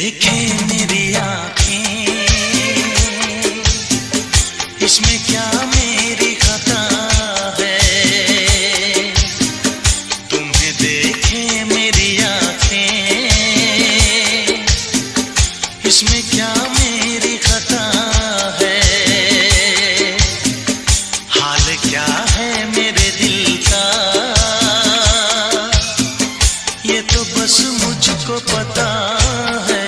देखे मेरी आँखें, इसमें क्या मेरी खता है। तुम्हें देखे मेरी आँखें, इसमें क्या मेरी खता है। हाल क्या है मेरे दिल का, ये तो बस मुझको पता है।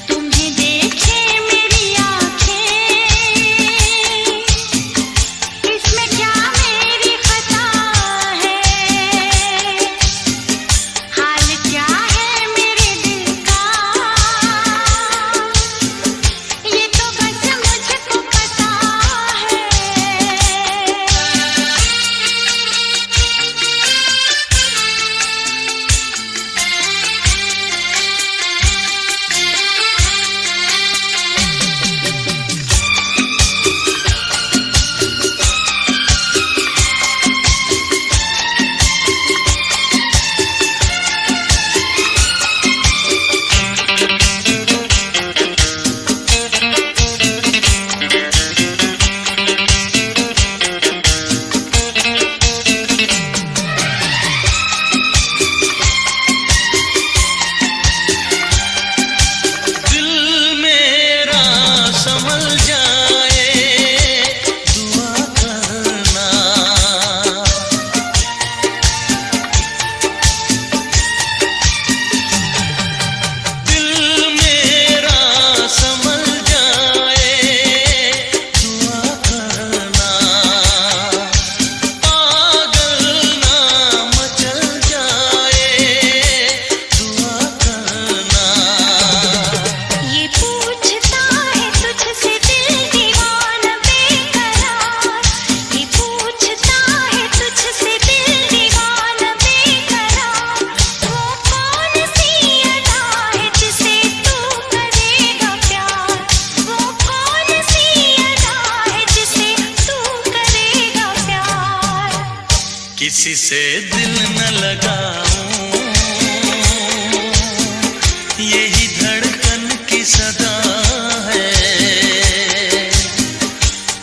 तुम्हें देखे मेरी आँखें, इसमें क्या मेरी खता है। हाल क्या है मेरे दिल का, ये तो बस मुझको पता है। किसी से दिल न लगाऊं, यही धड़कन की सदा है।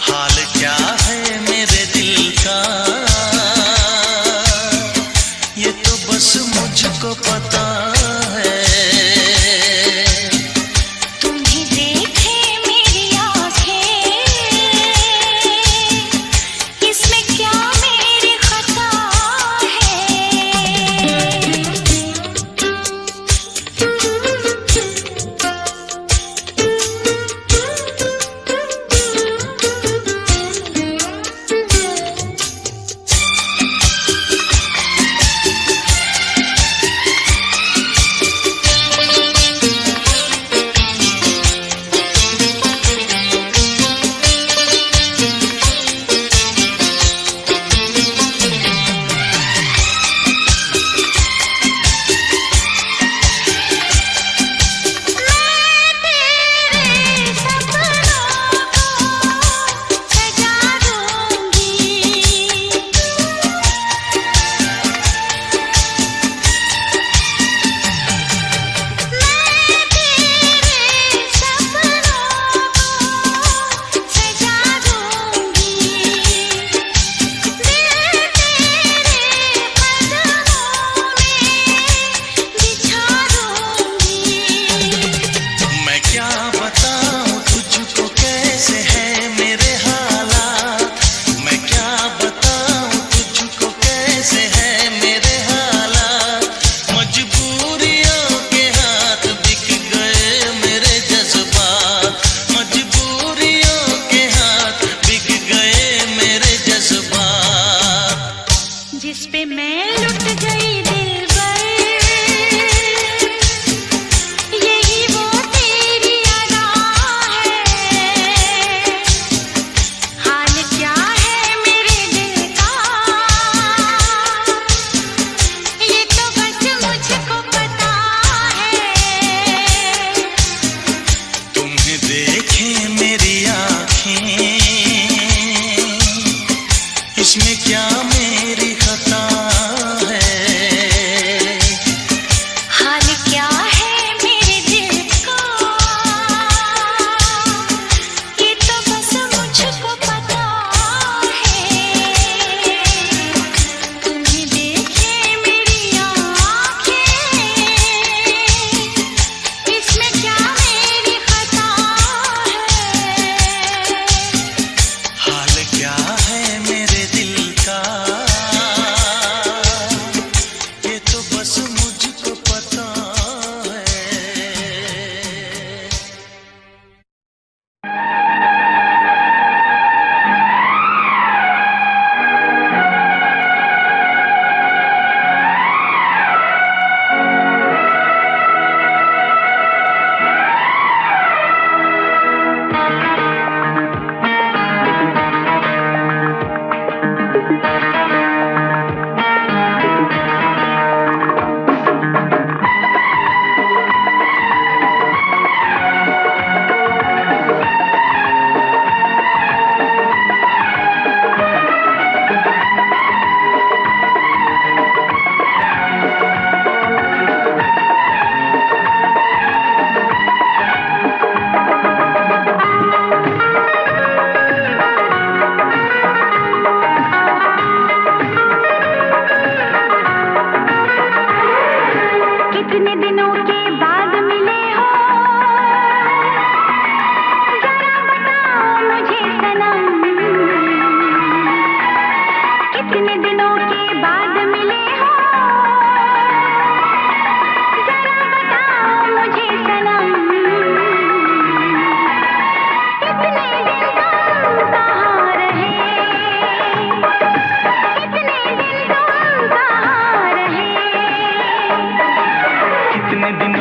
हाल क्या है मेरे दिल का, ये तो बस मुझको पता है। तुम्हें देखे मेरी आँखें, इसमें क्या मेरी खता है।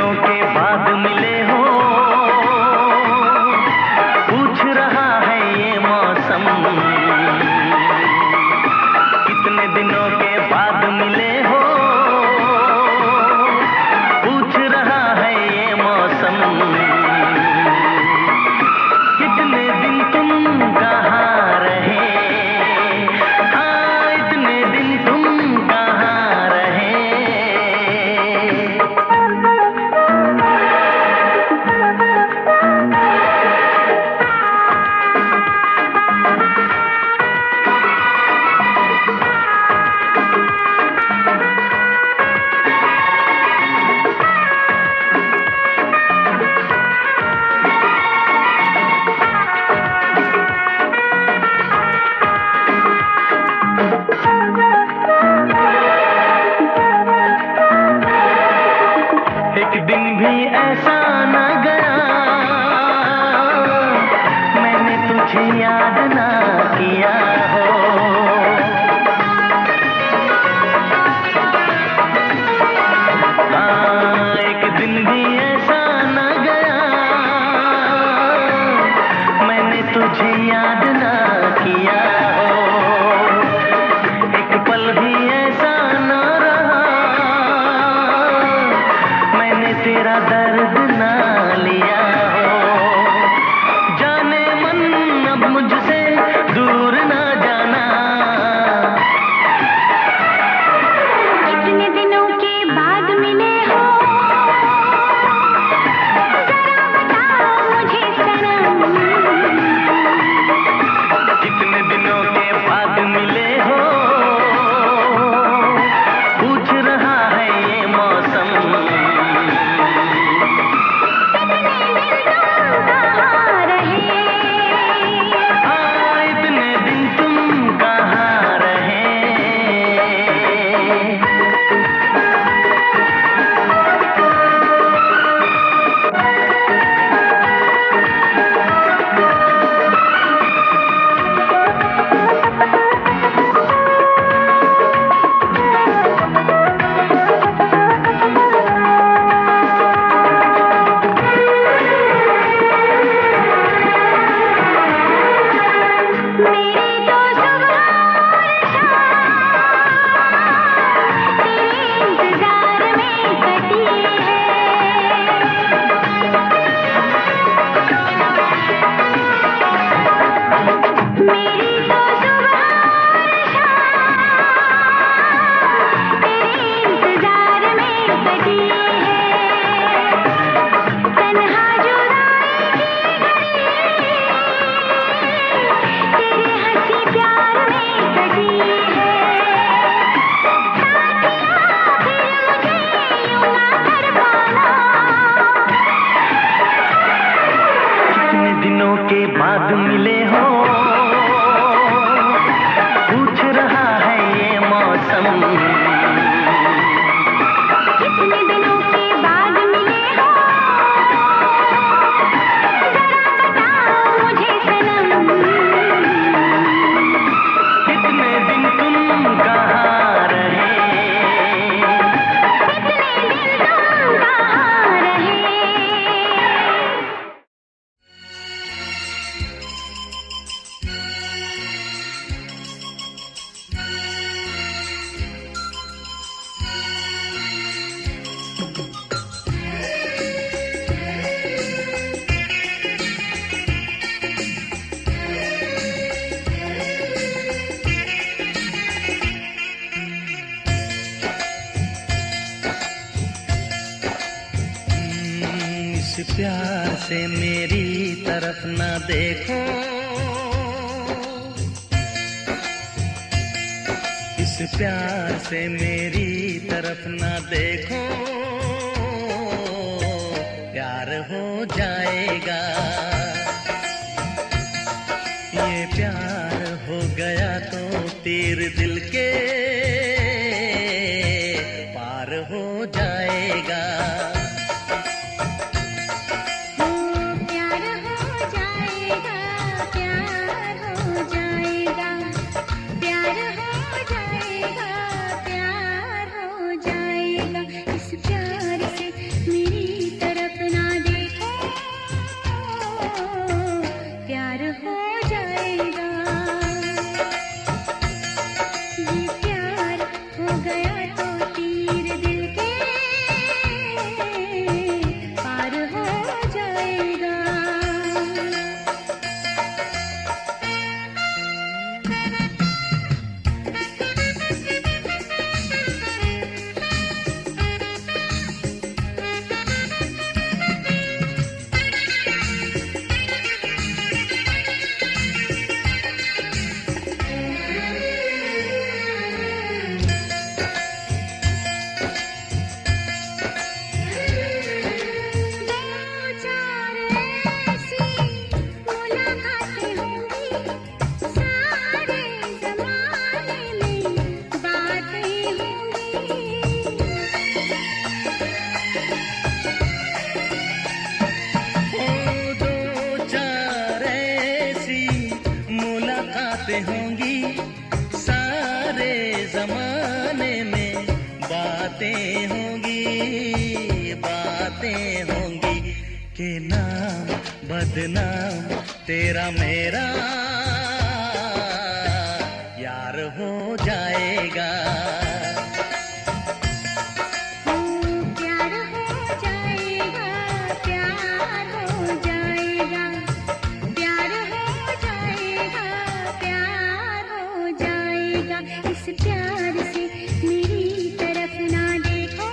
दिनों के बाद मिले हो, पूछ रहा है ये मौसम। कितने दिनों के बाद मिले हो, पूछ रहा है ये मौसम। कितने दिन तुम कहाँ रहे, हाँ इतने दिन तुम कहाँ रहे। एक दिन भी ऐसा न गया मैंने तुझे याद ना किया हो। हाँ, एक दिन भी ऐसा न गया मैंने तुझे याद ना किया हो। एक पल भी ऐसा न रहा मैंने तेरा दर्द ना लिया हो। जाने मन अब मुझसे दूर ना जाना। कितने दिनों के बाद मिले हो, जरा बताओ मुझे सनम। कितने दिनों के बाद मिले हो, पूछ रहा है ये मौसम। कहाँ रहे, हाँ इतने दिन तुम कहाँ रहे। मेरी तो सुबह और शाम तेरे इंतजार में कटी है। मेरी तो सुबह और शाम तेरे इंतजार में कटी है। तन्हा जुदाई की घड़ी तेरे हंसी प्यार में कटी है। साथिया फिर मुझे यूं ना कर पाना। कितने दिनों के बाद मिले हो, पूछ रहा है ये मौसम। कितने दिनों के बाद मिले हो, जरा बताओ मुझे सनम। कितने दिन तुम कहाँ रहे। कितने दिन तुम कहाँ रहे। इस प्यार से मेरी तरफ ना देखो, इस प्यार से मेरी तरफ ना देखो। प्यार हो जाएगा, ये प्यार हो गया तो तीर दिल के पार हो जाएगा। प्यार हो जाएगा, प्यार हो जाएगा, प्यार हो जाएगा, प्यार हो जाएगा। इस प्यार से मेरी के नाम बदनाम तेरा मेरा यार हो जाएगा। प्यार हो जाएगा, प्यार हो जाएगा, प्यार हो जाएगा, प्यार हो जाएगा। इस प्यार से मेरी तरफ ना देखो,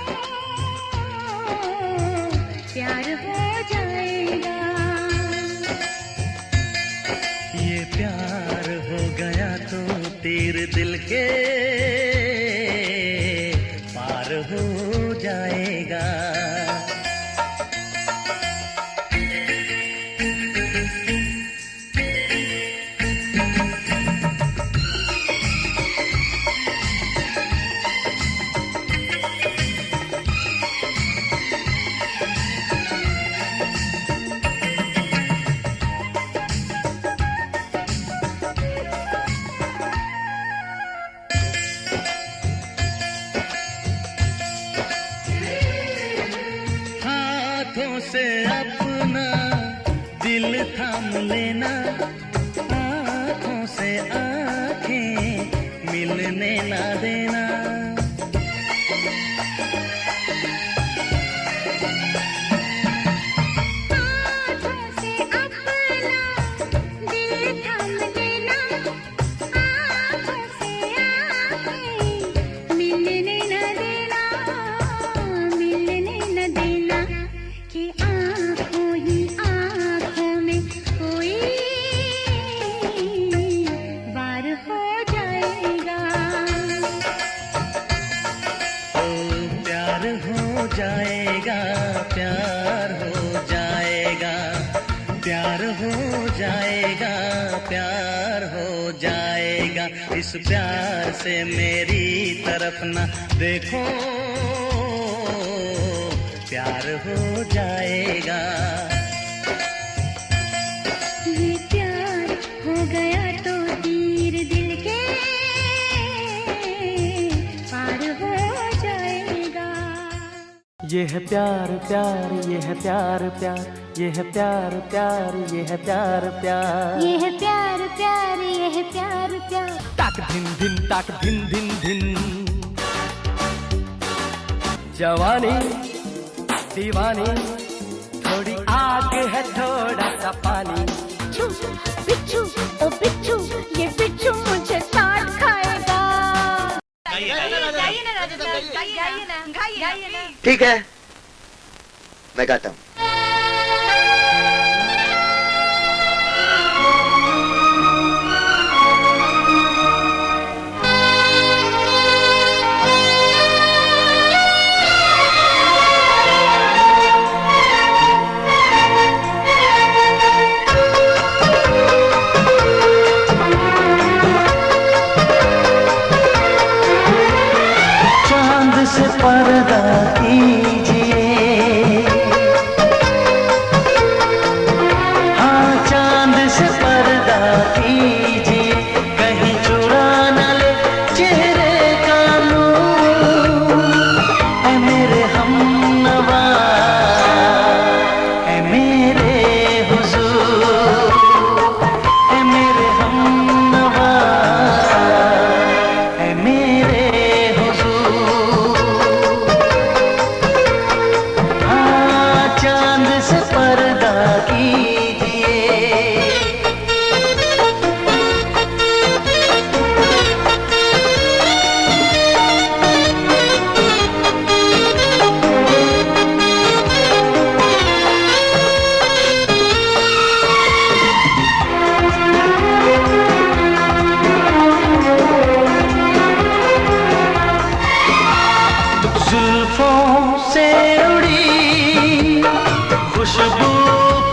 प्यार हो जाएगा। ये प्यार हो गया तो तीर दिल के पार हो जाएगा। हाथों से अपना दिल थाम लेना, आँखों से आँखें मिलने ना देना। हाथों से अपना दिल थाम लेना, आँखों से आँखें मिलने न देना, मिलने न देना। कि आँखों ही आँखों में कोई वार हो जाएगा। ओ प्यार हो जाएगा, प्यार हो जाएगा, प्यार हो जाएगा, प्यार हो जाएगा। इस प्यार से मेरी तरफ ना देखो, प्यार हो जाएगा। ये प्यार हो गया तो तीर दिल के पार हो जाएगा। ये है प्यार प्यार, ये है प्यार प्यार, ये है प्यार प्यार, ये है प्यार प्यार। ये है प्यार प्यार, ये है प्यार प्यार। ताक धिन धिन ताक धिन धिन धिन। जवानी दीवानी, थोड़ी आग है थोड़ा सा पानी। बिच्छू बिच्छू ओ बिच्छू, ये बिच्छू मुझे काट खाएगा। ठीक है, मैं गाता हूँ। चांद से पर्दा कीजिए, हाँ चांद से पर्दा कीजिए, कहीं चुरा न ले चेहरे का नूर। ऐ मेरे हमनवा, ऐ मेरे हुजूर, ऐ मेरे हमनवा, ऐ मेरे चांद से पर्दा कीजिए। जुल्फों से उड़ी खुशबू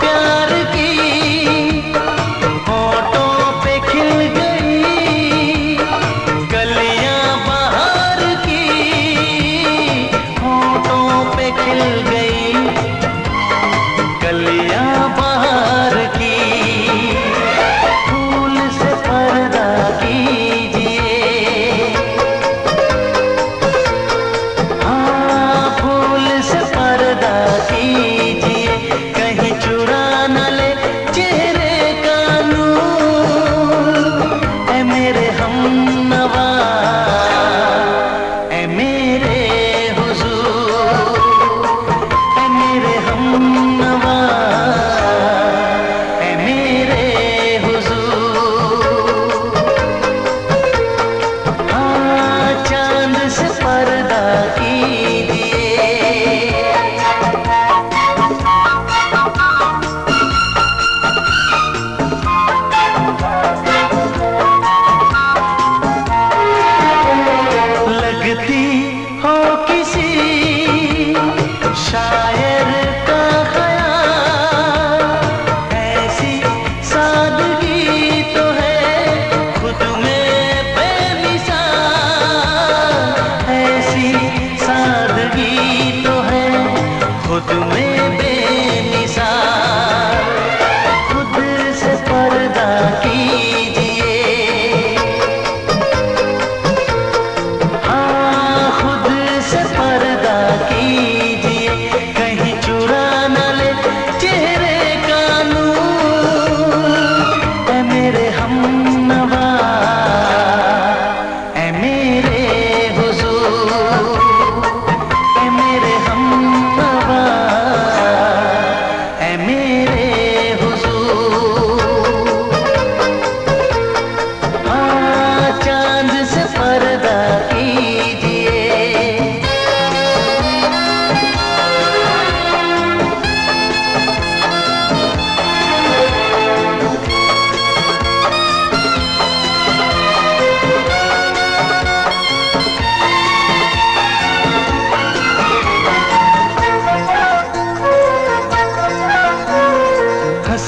प्यार की, होठों पे खिल गई कलियां बहार की, होठों पे खिल गई कलियां बहार की। फूल से पर्दा कीजिए, हाँ फूल से पर्दा कीजिए, कहीं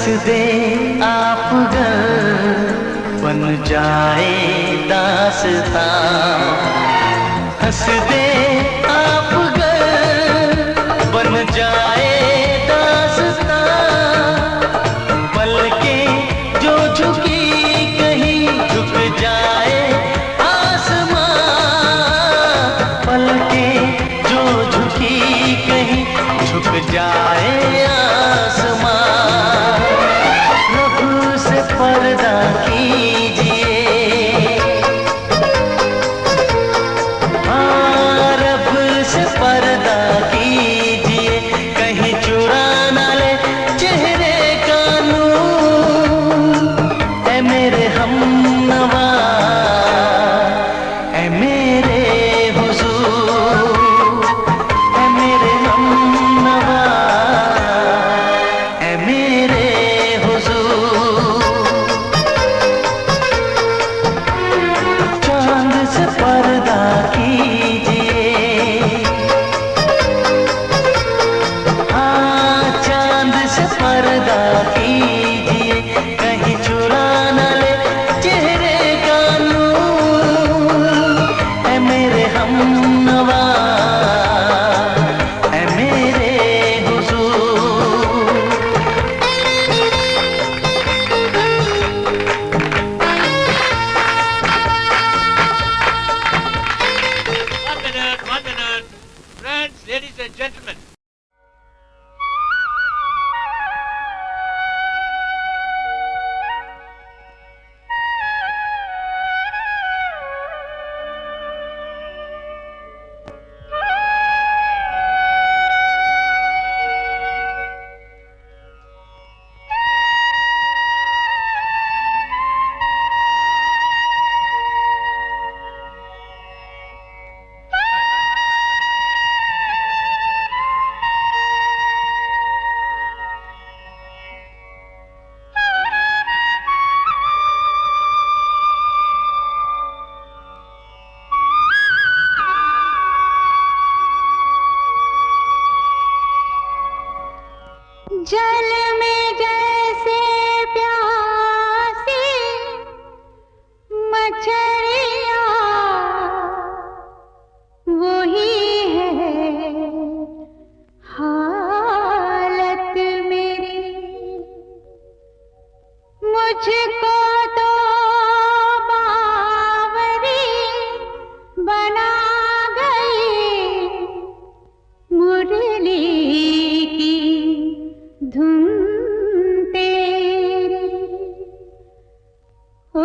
हंस दे आप गर बन जाए दास्तां, हंस दे आप गर बन जाए दास्तां, पलकें जो झुकी कहीं झुक जाए आसमां, पलकें जो झुकी कहीं झुक जाए आसमां, रब से पर्दा कीजिए, हाँ रब से पर्दा कीजिए, कहीं चुरा ना ले चेहरे का नूर, ऐ मेरे हमनवा, ऐ मेरे हुजूर, ऐ मेरे हमनवा, ऐ मेरे हुजूर। चांद से पर्दा कीजिए, हाँ चांद से पर्दा कीजिए, कहीं चुरा न ले चेहरे का नूर, ऐ मेरे हमनवा, ऐ मेरे हुजूर। One minute. Friends, ladies and gentlemen. जल में जैसे प्यासी मछलियाँ वही है हालत मेरी, मुझको तो बावरी बना गई मुरली की धुन तेरी, ओ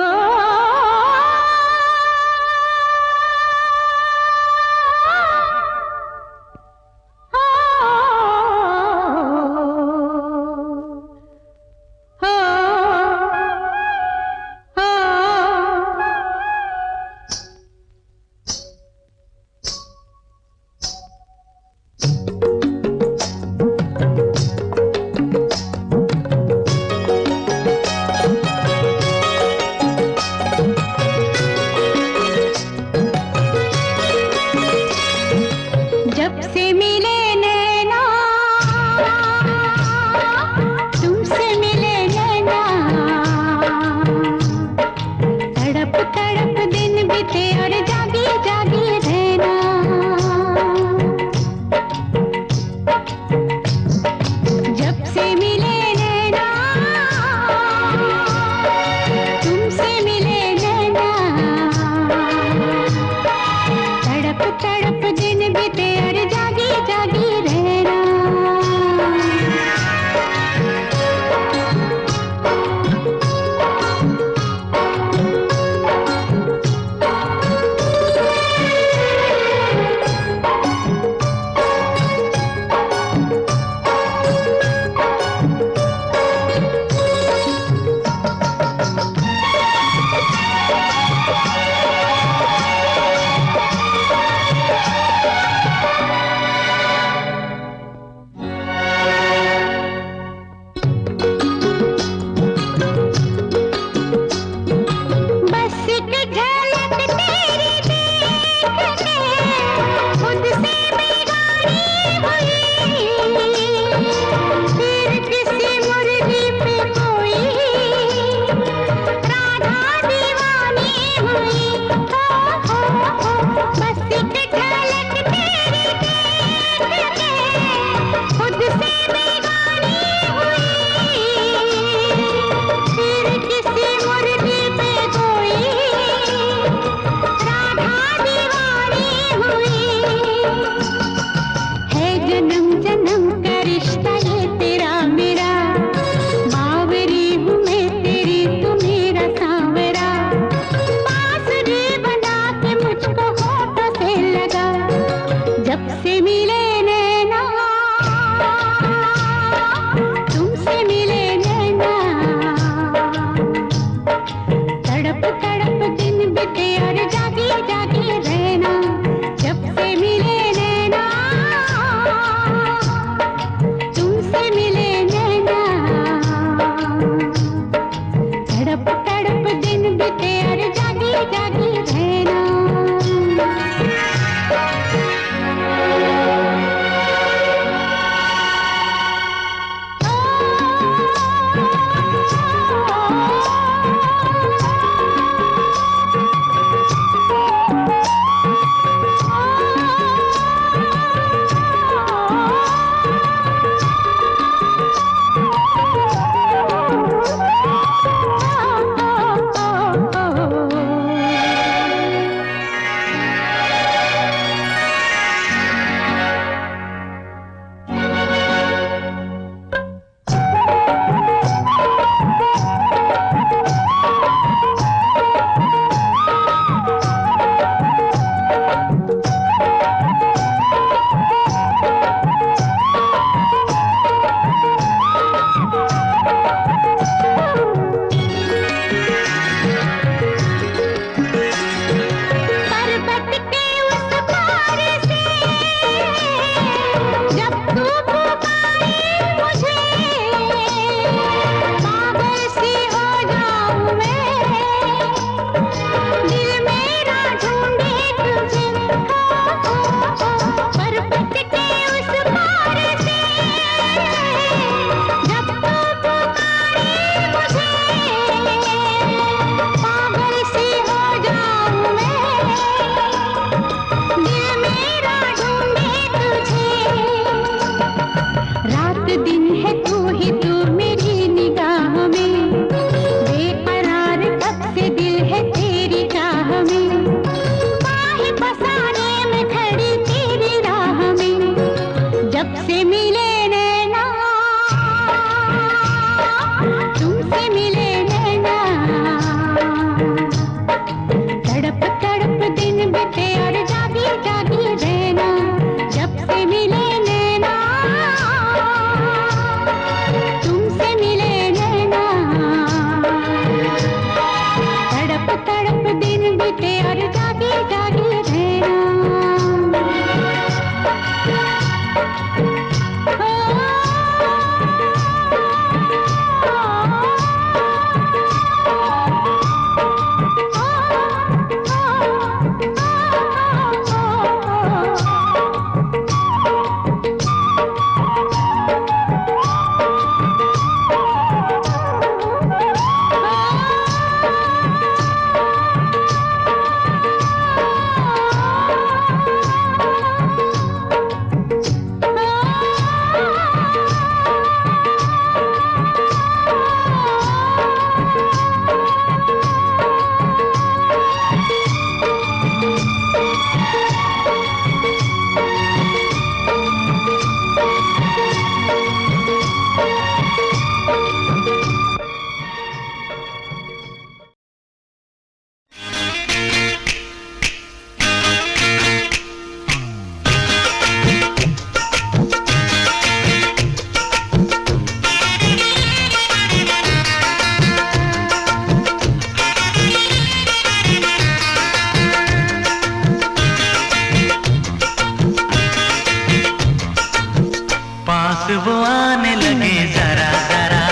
लगे जरा जरा,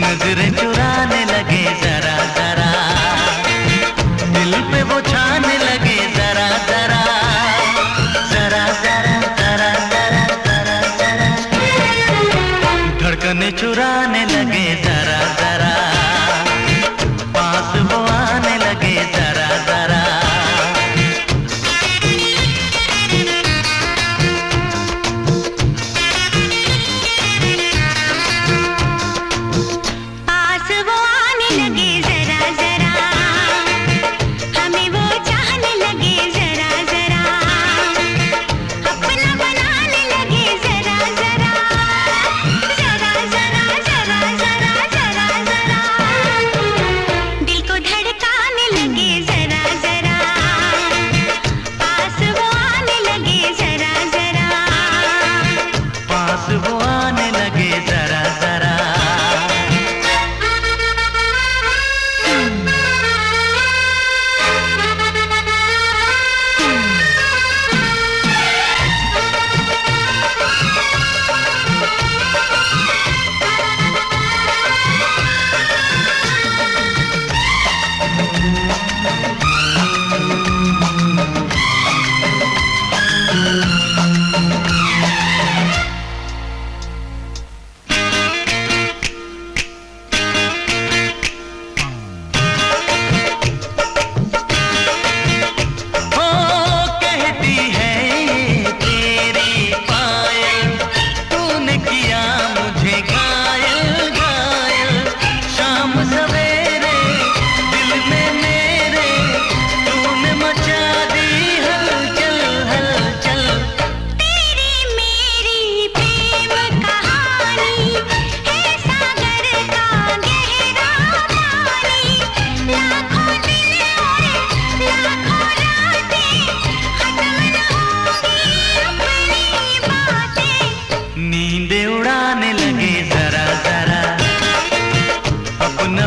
नजरें चुराने लगे जरा जरा, दिल पे वो छाने लगे जरा जरा, जरा जरा जरा जरा जरा जरा, धड़कने चुराने लगे जरा जरा, पास वो आने लगे जरा जरा।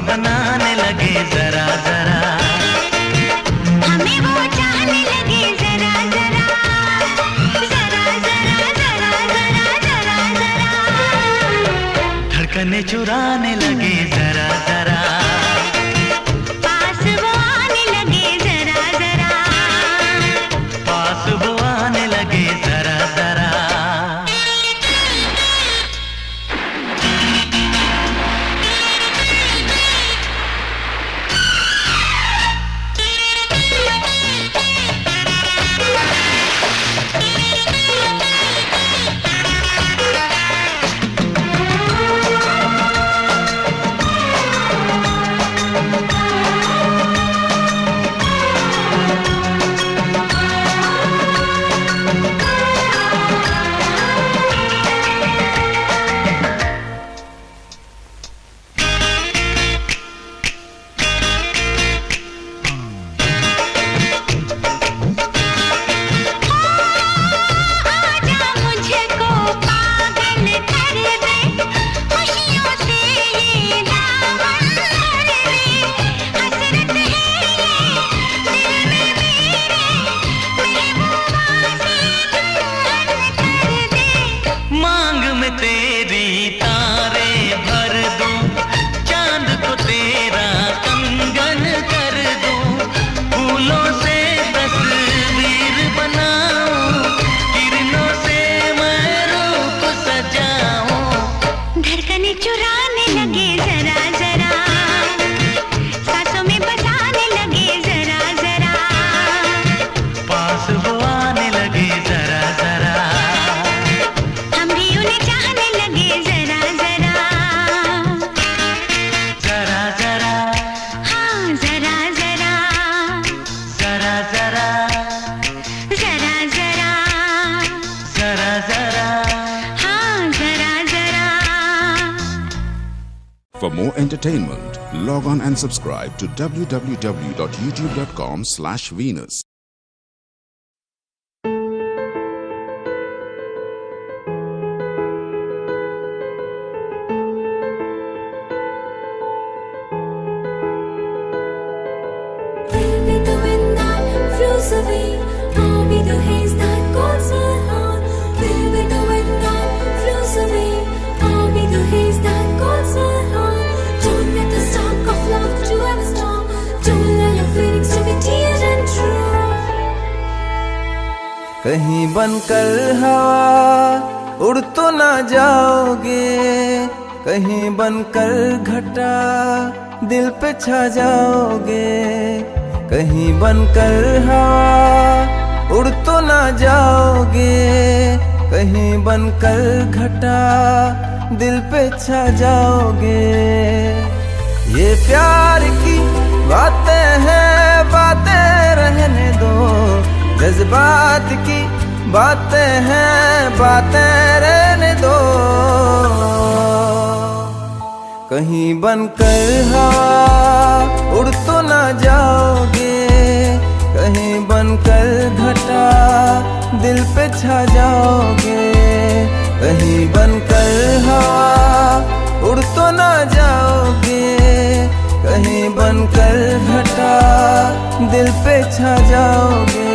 बनाने लगे जरा जरा, हमें वो चाहने लगे जरा जरा, जरा जरा जरा जरा जरा जरा, धड़कने चुराने लगे जरा जरा, पास वो आने लगे जरा जरा, पास वो आने लगे जरा जरा। तेरी तारे भर दूं, चांद को तेरा कंगन कर दूं, फूलों से तस्वीर बनाऊं, किरणों से मैं रूप सजाऊं, धड़कने चुराने लगे जरा जरा, सांसों में बसाने लगे जरा जरा, पास वो आने लगे जरा जरा, हम भी उन्हें चाहने लगे जरा जरा, जरा जरा, हाँ जरा जरा, जरा जरा, जरा जरा, जरा जरा। हाँ जरा जरा। For more entertainment, log on and subscribe to www.youtube.com/Venus. We'll be the wind that flows away. I'll be the haze that calls my heart. We'll be the wind that flows away. कहीं बनकर हवा उड़ तो ना जाओगे, कहीं बनकर घटा दिल पे छा जाओगे। कहीं बनकर हवा उड़ तो ना जाओगे, कहीं बनकर घटा दिल पे छा जाओगे। ये प्यार की बातें हैं, बातें रहने दो, जज्बात की बातें हैं, बातें रहने दो। कहीं बनकर हवा उड़ तो ना जाओगे, कहीं बनकर घटा दिल पे छा जाओगे। कहीं बनकर हवा उड़ तो ना जाओगे, कहीं बनकर घटा दिल पे छा जाओगे।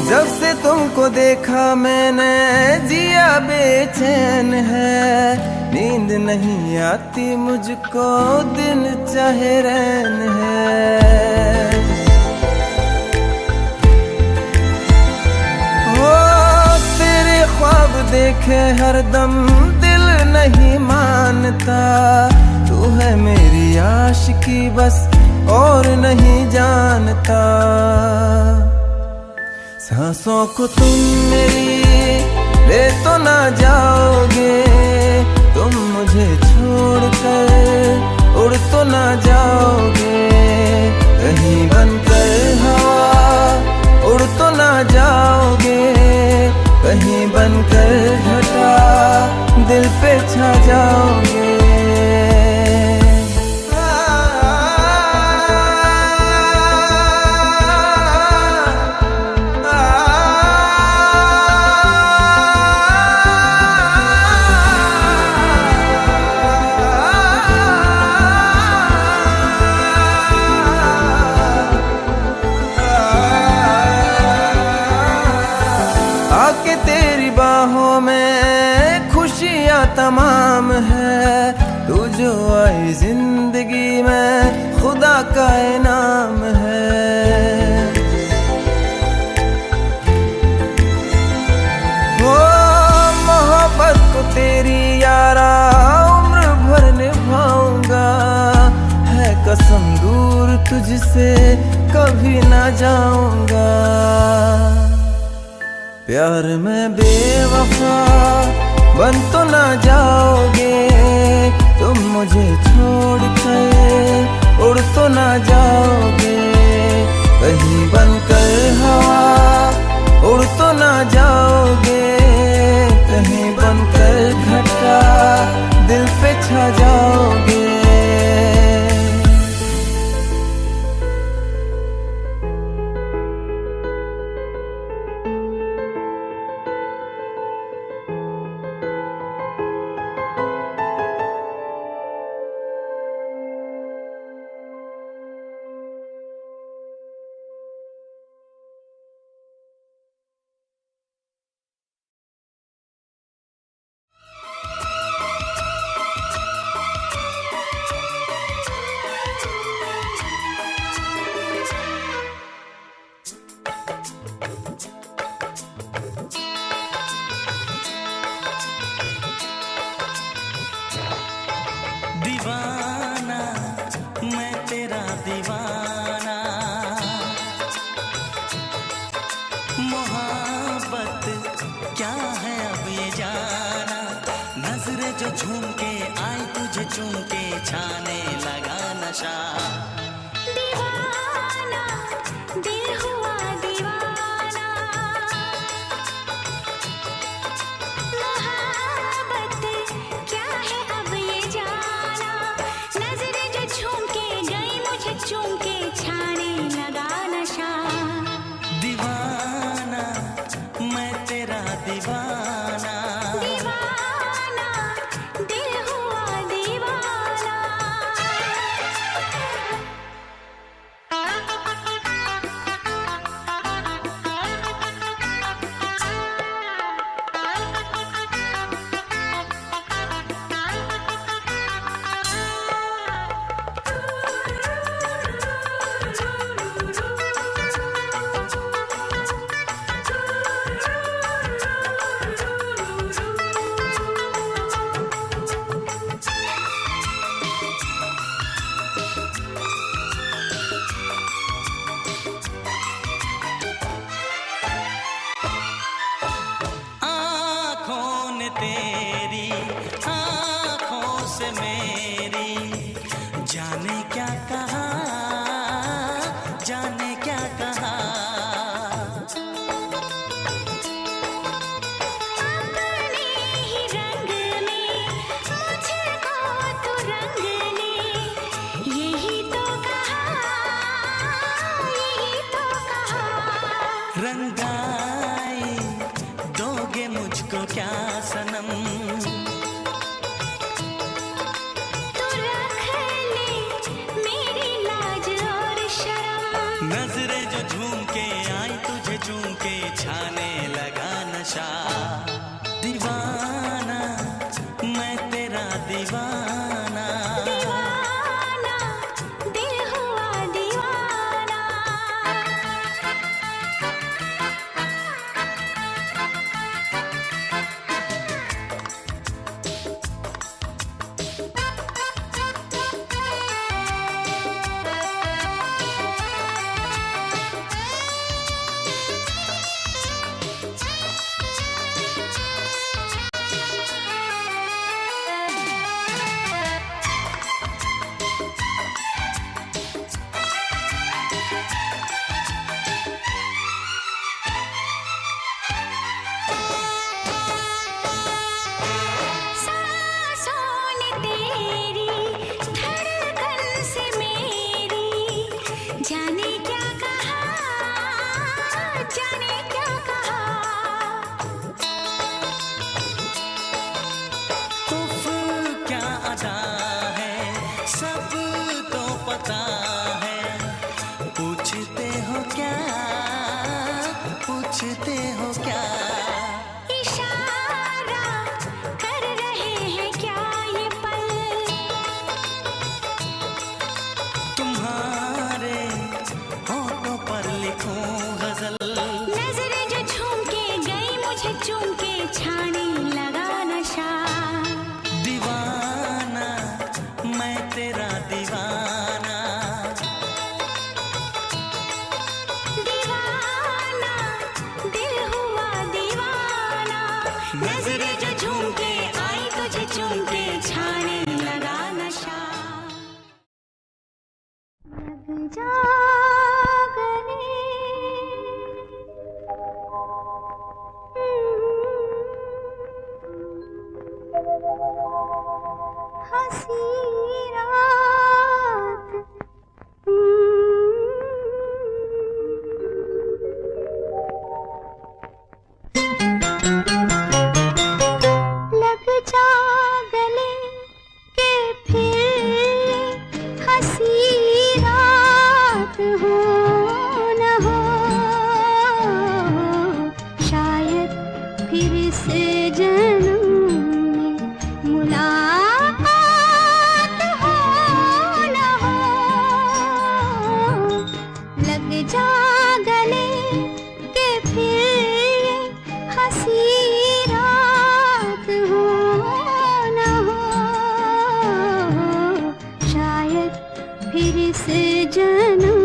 जब से तुमको देखा मैंने जिया बेचैन है, नींद नहीं आती मुझको दिन चाहे रैन है। हो तेरे ख्वाब देखे हरदम दिल नहीं मानता, तू है मेरी आशिकी बस और नहीं जानता। सांसों को तुम मेरी ले तो ना जाओगे, तुम मुझे छोड़कर उड़ तो ना जाओगे। कहीं बनकर हवा उड़ तो ना जाओगे, कहीं बनकर घटा दिल पे छा जाओगे। आके तेरी बाहों में खुशियाँ तमाम है, तू जो आई जिंदगी में खुदा का इनाम है। वो मोहब्बत को तेरी यारा उम्र भर निभाऊंगा, है कसम दूर तुझसे कभी ना जाऊंगा। प्यार में बेवफा बन तो ना जाओगे, तुम मुझे छोड़ कर उड़ तो ना जाओगे। कहीं बनकर हवा उड़ तो ना जाओगे, कहीं बनकर घटा दिल पे छा जाओगे। दीवाना मैं तेरा दीवाना, मोहब्बत क्या है अब ये जाना। नजरें जो झूम के आई तुझे चूम के छाने लगा नशा। दीवाना दिल हुआ दीवाना, मोहब्बत क्या है अब ये जाना। नजरें जो झूम के गई मुझे चूम तेरी आँखों से मेरी, जाने क्या कहा, जाने क्या कहा। अपने ही रंग में मुझको तू रंग ले, यही तो कहा, यही तो कहा। रंगाई दोगे मुझको क्या सनम, तू रख ले मेरी लाज और शर्म। नजरें जो झूम के आई तुझे चूम के छाने लगा नशा। दीवाना मैं तेरा दीवाना, दीवाना दिल हुआ दीवाना। सांसों ने तेरी धड़कन से मेरी, जाने क्या कहा, जाने क्या कहा। उफ क्या अदा है सब तो पता है, पूछते हो क्या, पूछते हो क्या। इशारा कर रहे हैं क्या ये पल, तुम्हारे होठों पर लिखूं गजल। नजरें जो झूम के गई मुझे चूम के छाने लगा नशा। दीवाना मैं तेरा दीवाना, दीवाना दिल हुआ दीवाना। नजरें जो झूम के आई तुझे चूम के छाने लगा नशा। लग जा गले हंसी रात, लग जा गले के फिर हंसी रात हो न हो, शायद फिर से जन्म में मुलाकात हो न हो। लग जा गले के फिर हंसी रात हो न हो, शायद फिर से जन्म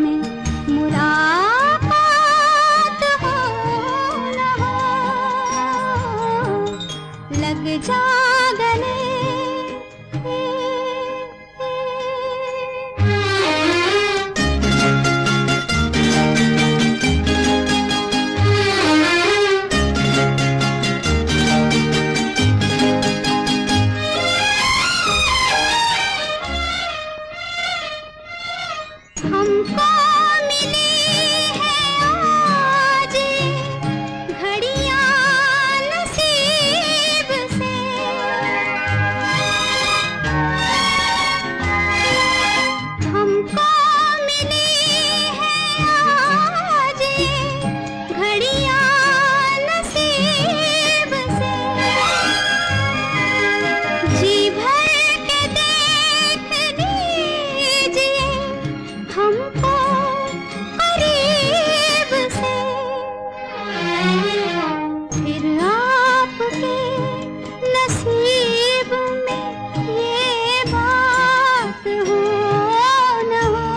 में मुलाकात हो न हो। लग जा गले हमको मिली है आज घड़ियां नसीब से, हमको मिली है आज घड़ियां नसीब से। जी भर के देख लीजिए हमको करीब से, फिर आपके नसीब में ये बात हो न हो,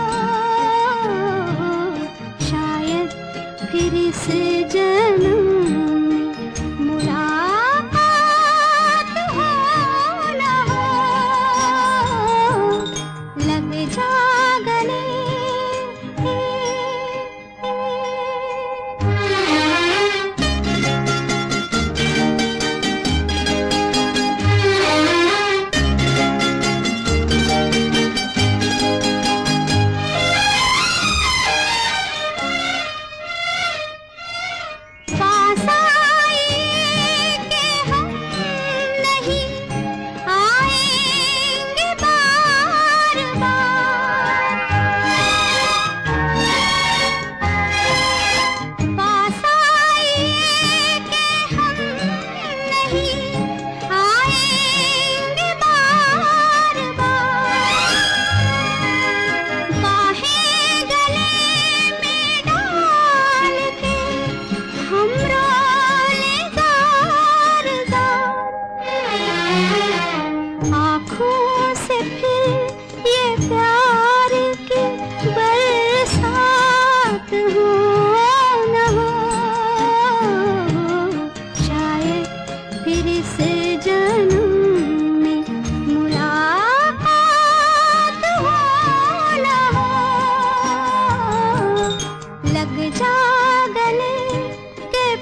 शायद फिर इस जन्म में मुलाकात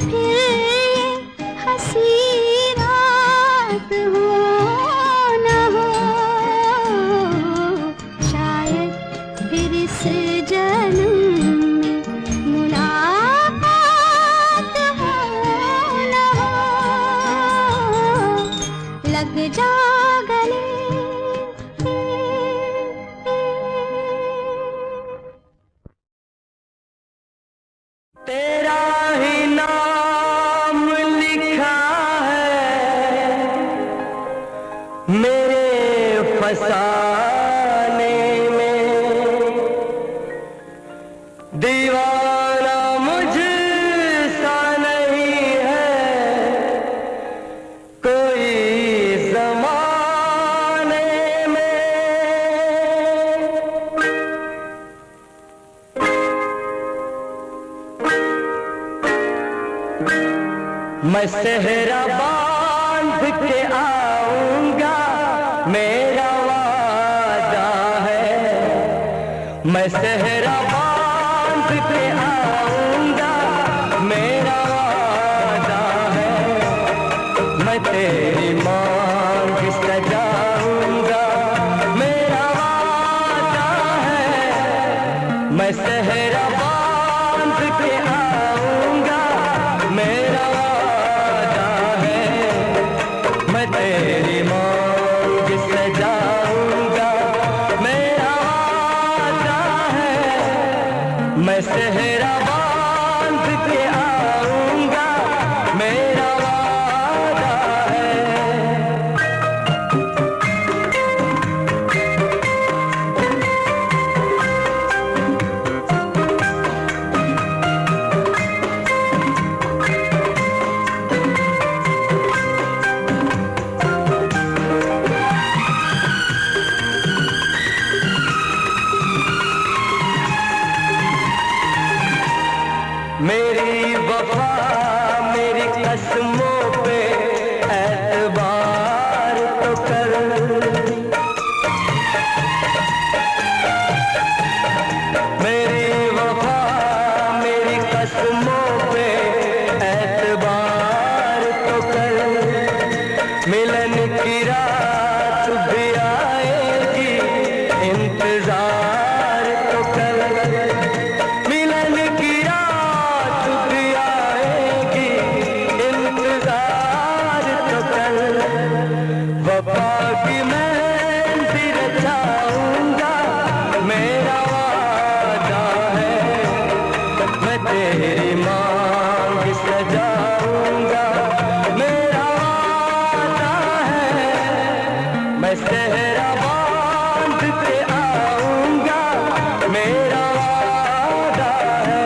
फिर हंसी रात हो न हो, शायद फिर इस जन्म में मुलाकात हो न हो, लग जा गले। तेरा ही नाम लिखा है मेरे फसाने में, दीवाना मुझसा नहीं है कोई ज़माने में। मैं सेहरा बांध के आऊंगा मेरा वादा है, मैं सेहरा बांध के आऊंगा मेरा वादा है, मैं तेरी मांग सजाऊंगा मेरा वादा है, मैं सेहरा बांध के आऊंगा मेरा वादा है, मैं तेरी मांग सजाऊंगा मेरा वादा है, मैं सेहरा बांध के आऊंगा मेरा वादा है। मेरी वफा मेरी कसमों पे एतबार तो कर, मेरी वफा मेरी कसमों पे एतबार तो कर, मिलन की रात भी आएगी इंतजार तो कर, मिलन की रात भी आएगी इंतजार तो कर, वफा की मंजिल रचाऊंगा मेरा वादा है, मैं तेरी मांग सजाऊंगा मेरा वादा है, मैं सेहरा बांध के आऊंगा मेरा वादा है।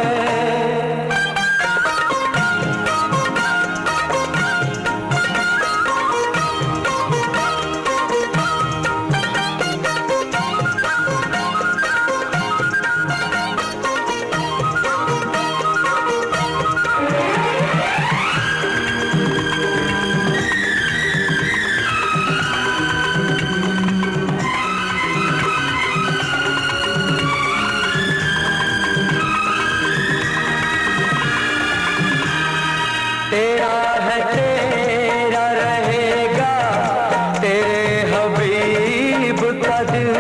तेरा है तेरा रहेगा तेरे हबीब का दिल,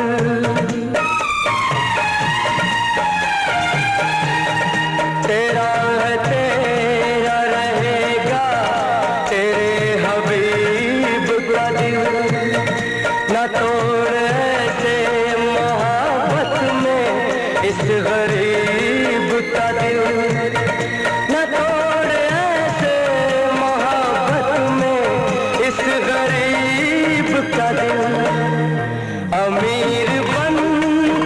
तेरा है तेरा रहेगा तेरे हबीब का दिल, न तोड़ ऐसे मोहब्बत में इस गरीब का दिल, न तोड़ ऐसे मोहब्बत में इस गरीब का दिल, अमीर बन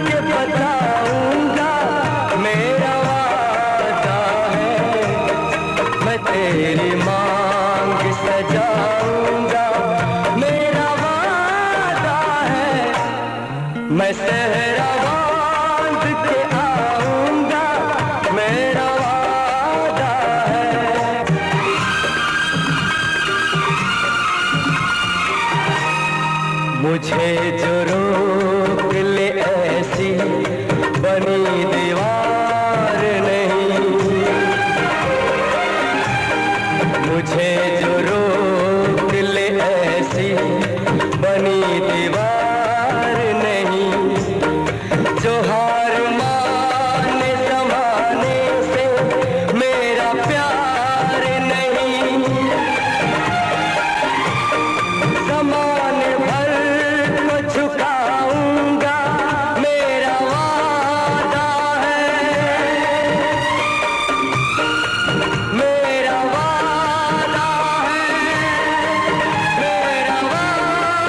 के बताऊंगा मेरा वादा है, मैं तेरी मांग सजाऊंगा मेरा वादा है, मैं सेहरा बांध के आऊंगा मेरा वादा है। मुझे जो रोक ले ऐसी बनी दीवार नहीं, मुझे जो रोक ले ऐसी बनी दीवार नहीं, जो हार माने जमाने से मेरा प्यार नहीं। ज़माने भर को झुकाऊंगा मेरा वादा है, मेरा वादा है, मेरा वादा है, मेरा वादा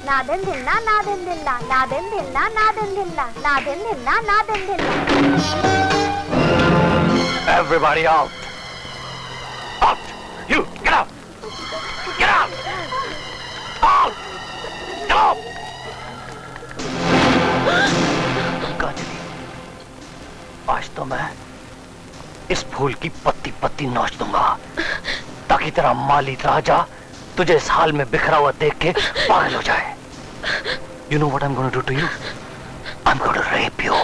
नादन धिल्ला नादन धिल्ला नादन धिल्ला नादन धिल्ला नादन धिल्ला नादन धिल्ला। Everybody out! Out! You! Get out! Get out! Out! Stop! काजली, आज तो मैं इस फूल की पत्ती पत्ती नोच दूंगा, ताकि तेरा माली राजा तुझे इस हाल में बिखरा हुआ देख के पागल हो जाए। You know what I'm going to do to you? I'm going to rape you.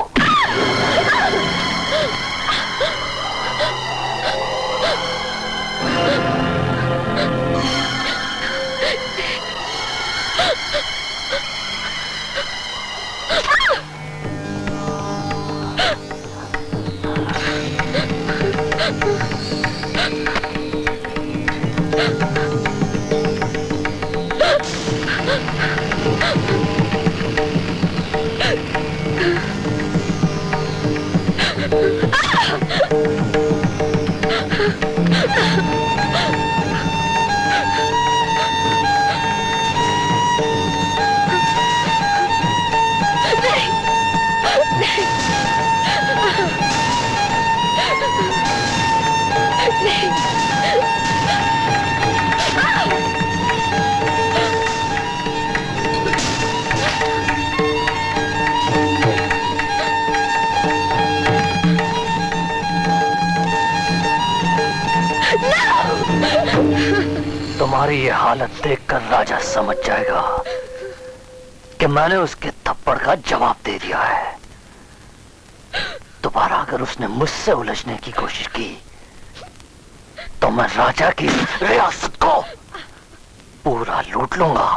तुम्हारी ये हालत देखकर राजा समझ जाएगा कि मैंने उसके थप्पड़ का जवाब दे दिया है। दोबारा अगर उसने मुझसे उलझने की कोशिश की तो मैं राजा की रियासत को पूरा लूट लूंगा।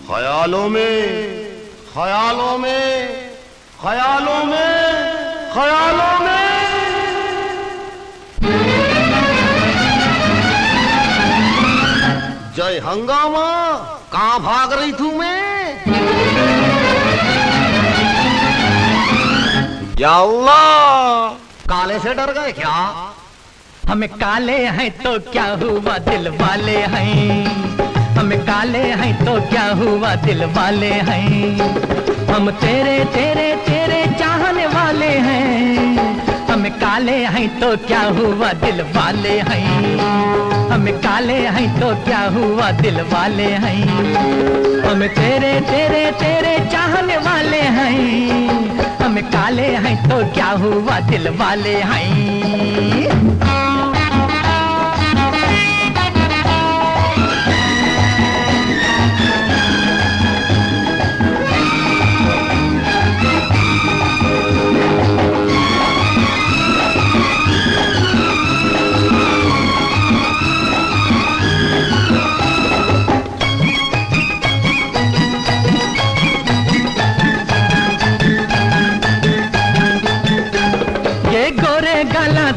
ख्यालों में, ख्यालों में, ख्यालों में। जय हंगामा, कहाँ भाग रही थू मैं? या अल्लाह, काले से डर गए क्या? हम काले हैं तो क्या हुआ, दिल वाले हैं। हम काले हैं तो क्या हुआ, दिल वाले हैं। हम तेरे तेरे तेरे चाहने वाले हैं। हम काले हैं तो क्या हुआ, दिल वाले हैं। हम काले हैं तो क्या हुआ, दिल वाले हैं। हम तेरे तेरे तेरे चाहने वाले हैं। हम काले हैं तो क्या हुआ, दिल वाले हैं।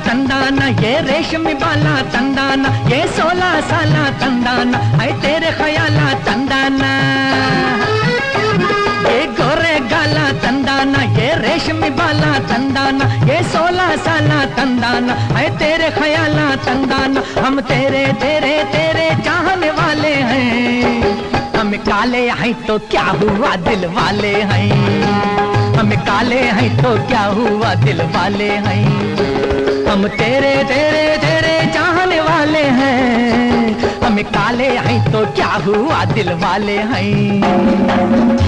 तंदाना ये रेशमी बाला तंदाना, ये 16 साला तंदाना, है तेरे ख्याला तंदाना। बाला तंदाना, ये 16 साला तंदाना है तेरे ख्याला तंदाना। हम तेरे तेरे तेरे चाहने वाले हैं। हम काले हैं तो क्या हुआ दिल वाले हैं। हम काले हैं तो क्या हुआ दिल वाले हैं। हम तेरे तेरे तेरे चाहने वाले हैं। हम काले हैं तो क्या हुआ दिल वाले हैं।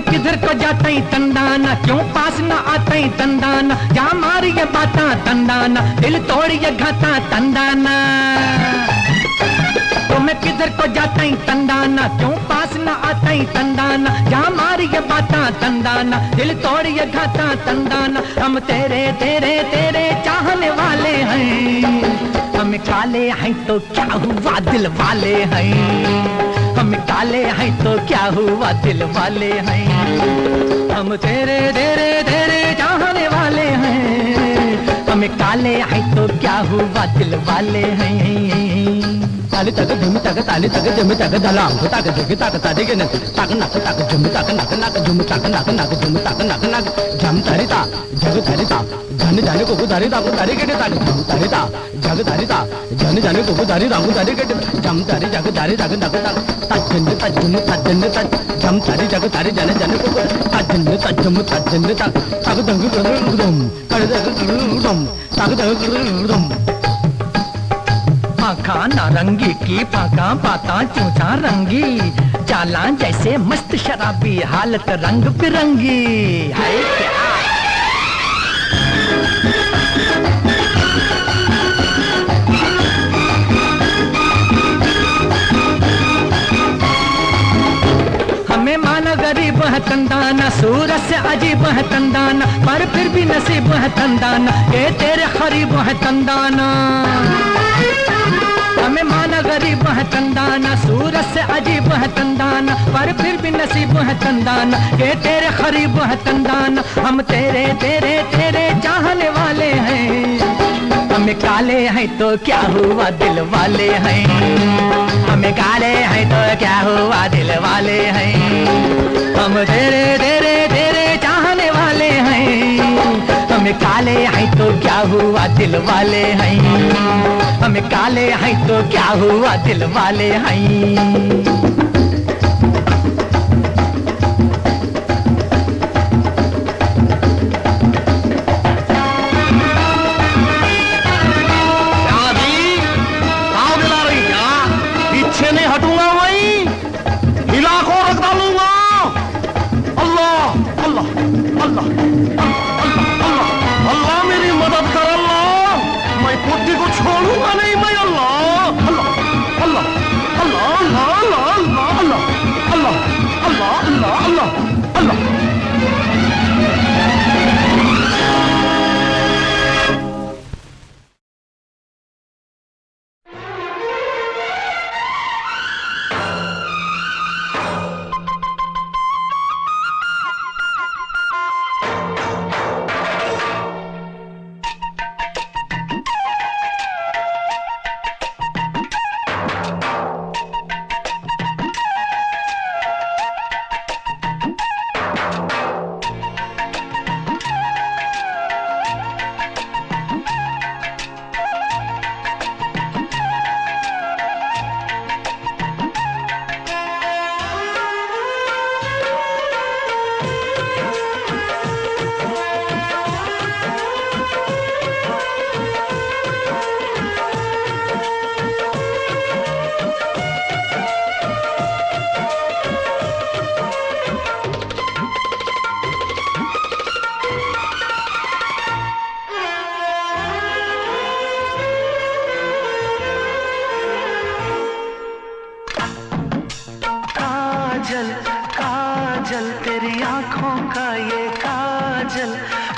किधर को जाता ही तंदाना, क्यों पास न आता ही तंदाना। जा मारी ये बाता तंदाना, दिल तोड़ ये घाता तंदाना। तो मैं किधर को जाता ही तंदाना, क्यों पास न आता ही तंदाना। जा मारी ये बाता तंदाना, दिल तोड़ ये घाता तंदाना। हम तेरे तेरे तेरे चाहने वाले हैं। हम काले हैं तो क्या हुआ दिल वाले हैं। हम काले हैं तो क्या हुआ दिल वाले हैं। हम तेरे तेरे तेरे चाहने वाले हैं। हम काले हैं तो क्या हुआ दिल वाले हैं। ताली तक झुम तक ताली तक झुम तक दलाम तक जग तक ताली के नक तक नक तक झुम तक नक नक झुम तक नक नक झुम तक नक नक झम तारिता जग तारिता जन जाने को तारी दा को तारी के तक झम तारिता जग तारिता जन जाने को तारी दा को तारी के झम तारी जग तारी तक नक तक तजन तजन तजन तज झम तारी जग तारी जन जाने को तजन तजम तजन तक तक दंग गुदम कर दंग गुदम तक दंग गुदम। आँखा नारंगी की पाका पाता चूचा रंगी, चाला जैसे मस्त शराबी हालत रंग बिरंगी है क्या। हमें माना गरीब है तंदाना, सूरत से अजीब है तंदाना, पर फिर भी नसीब है तंदाना, ये तेरे खरीब है तंदाना। हमें माना गरीब है तंदाना, सूरत से अजीब है तंदाना, पर फिर भी नसीब है तंदाना, ये तेरे खरीब है तंदाना। हम तेरे तेरे तेरे चाहने वाले हैं। हमें काले हैं तो क्या हुआ दिल वाले हैं। हमें काले हैं तो क्या हुआ दिल वाले हैं। हम तेरे तेरे तेरे चाहने वाले हैं। हमें काले हैं तो क्या हुआ दिल वाले हैं। हमें काले हैं तो क्या हुआ दिल वाले हैं।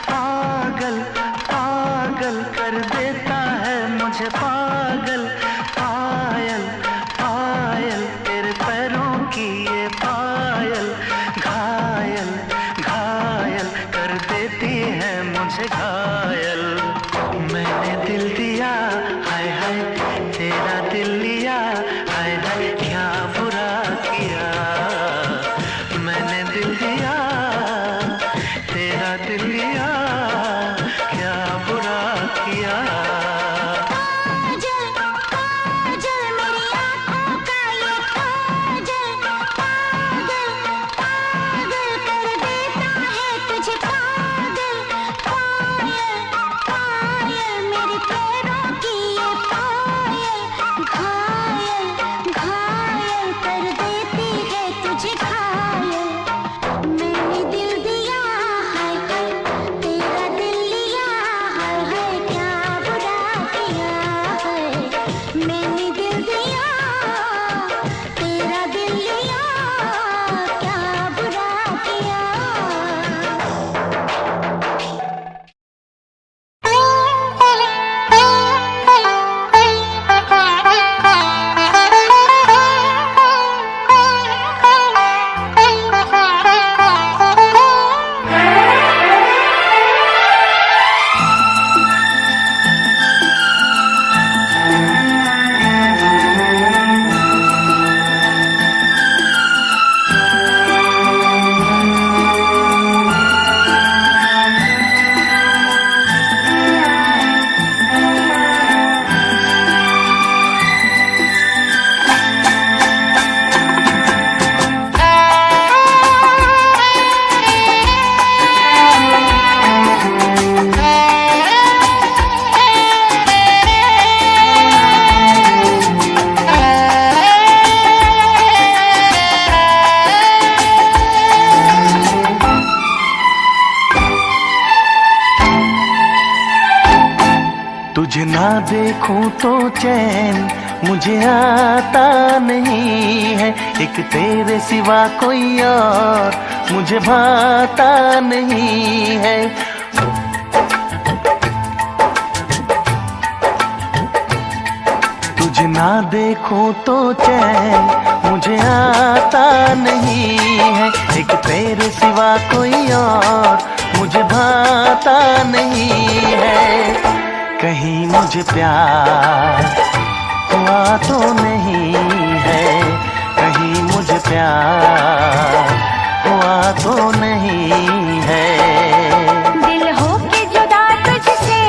पागल पागल कर देता है है मुझे घायल। मैंने दिल दिया, हाय हाय तेरा दिल लिया, हाय हाय क्या बुरा किया। मैंने दिल दिया, तेरा दिल लिया, क्या बुरा किया। काजल काजल मेरी आँखों का ये काजल, पागल पागल कर देता है तुझे पागल। पायल पायल मेरे पैरों की ये पायल, घायल घायल कर देती है तुझे घायल। मैंने दिल दिया, हाय हाय तेरा दिल लिया, हाय हाय क्या बुरा किया है। मैंने दिल दिया, तेरा दिल लिया, क्या बुरा किया। तुझे ना देखूं तो चैन मुझे आता नहीं है। एक तेरे सिवा कोई और मुझे भाता नहीं है। तुझे ना देखूं तो चैन मुझे आता नहीं है। एक तेरे सिवा कोई और मुझे भाता नहीं है। कहीं मुझे प्यार हुआ तो नहीं है। कहीं मुझे प्यार हुआ तो नहीं है। दिल हो के जुदा तुझसे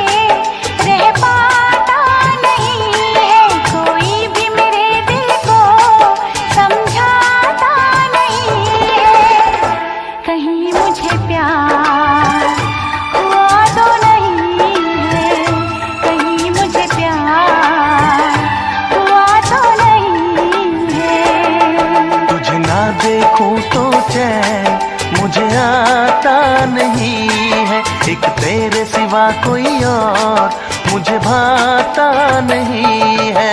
रह पाता नहीं है। कोई भी मेरे दिल को समझाता नहीं है। कहीं मुझे प्यार हुआ तो नहीं है। कहीं मुझे प्यार हुआ तो नहीं है। तुझे ना देखूं तो चैन मुझे आता नहीं है। एक तेरे सिवा कोई और मुझे भाता नहीं है।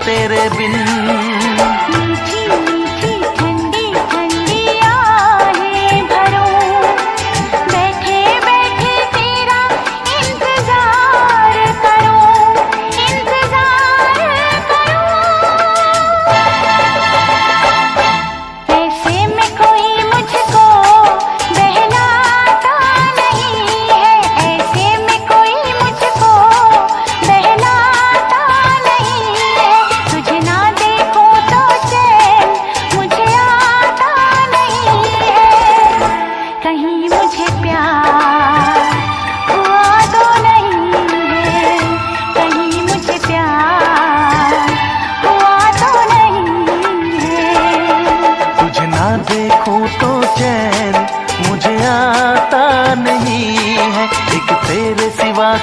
तेरे बिन। मीठी मीठी ठंडी ठंडी आहें भरूं, बैठे बैठे तेरा इंतजार करूं, इंतजार करूं। ऐसे में कोई मुझको बहलाता नहीं है। ऐसे में कोई मुझको बहलाता नहीं है। तुझे ना दे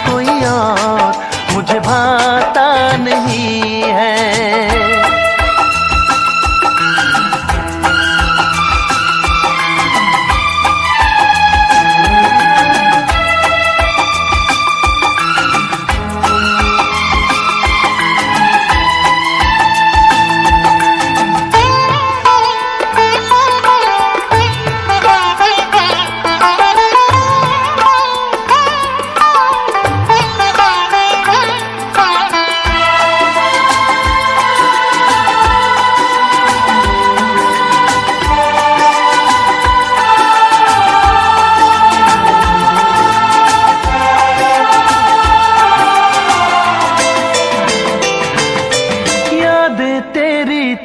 कोई और मुझे भाता नहीं है।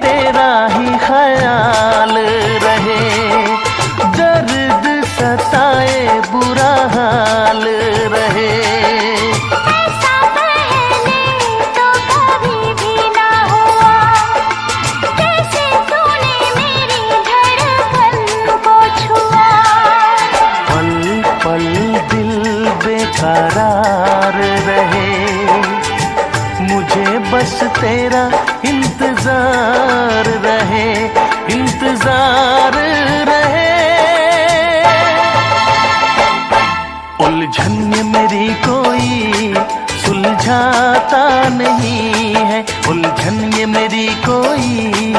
तेरा ही ख्याल रहे, दर्द सताए बुरा हाल रहे। ऐसा पहले तो कभी भी ना हुआ, कैसे तूने मेरी धड़कन को छुआ। पल पल दिल बेकरार रहे, मुझे बस तेरा इंतजार रहे, इंतजार रहे। उलझन ये मेरी कोई सुलझाता नहीं है, उलझन ये मेरी कोई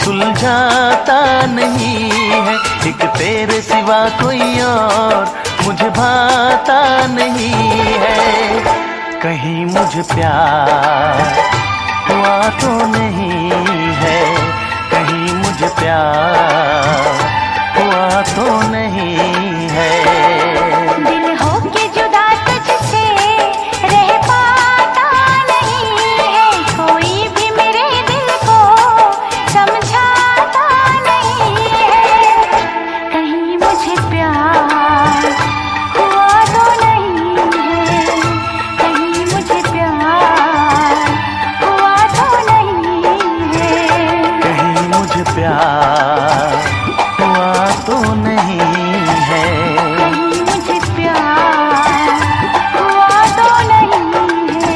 सुलझाता नहीं है। एक तेरे सिवा कोई और मुझे भाता नहीं है। कहीं मुझे प्यार हुआ तो नहीं है, कहीं मुझे प्यार हुआ तो नहीं है। दिल हो के जुदा तुझसे रह पाता नहीं है, कोई भी मेरे दिल को समझाता नहीं है। कहीं मुझे प्यार हुआ तो नहीं है, कहीं मुझे प्यार हुआ तो नहीं है। कहीं मुझे प्यार हुआ तो नहीं है, कहीं मुझे प्यार हुआ तो नहीं है।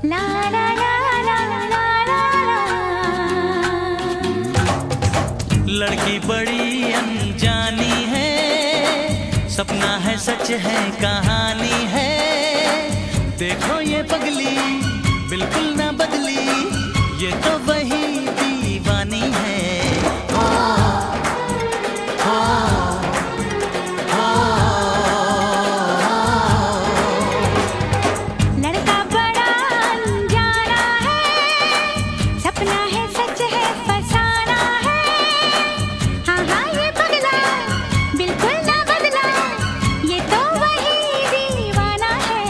ला ला ला ला ला ला। लड़की बड़ी अनजानी है, सपना है सच है कहानी है। देखो ये पगली बिल्कुल ना बदली, ये तो वही दीवानी है। लड़का बड़ा अनजाना है, सपना है सच है फसाना है। हाँ हाँ ये पगला बिल्कुल ना बदला, ये तो वही दीवाना है।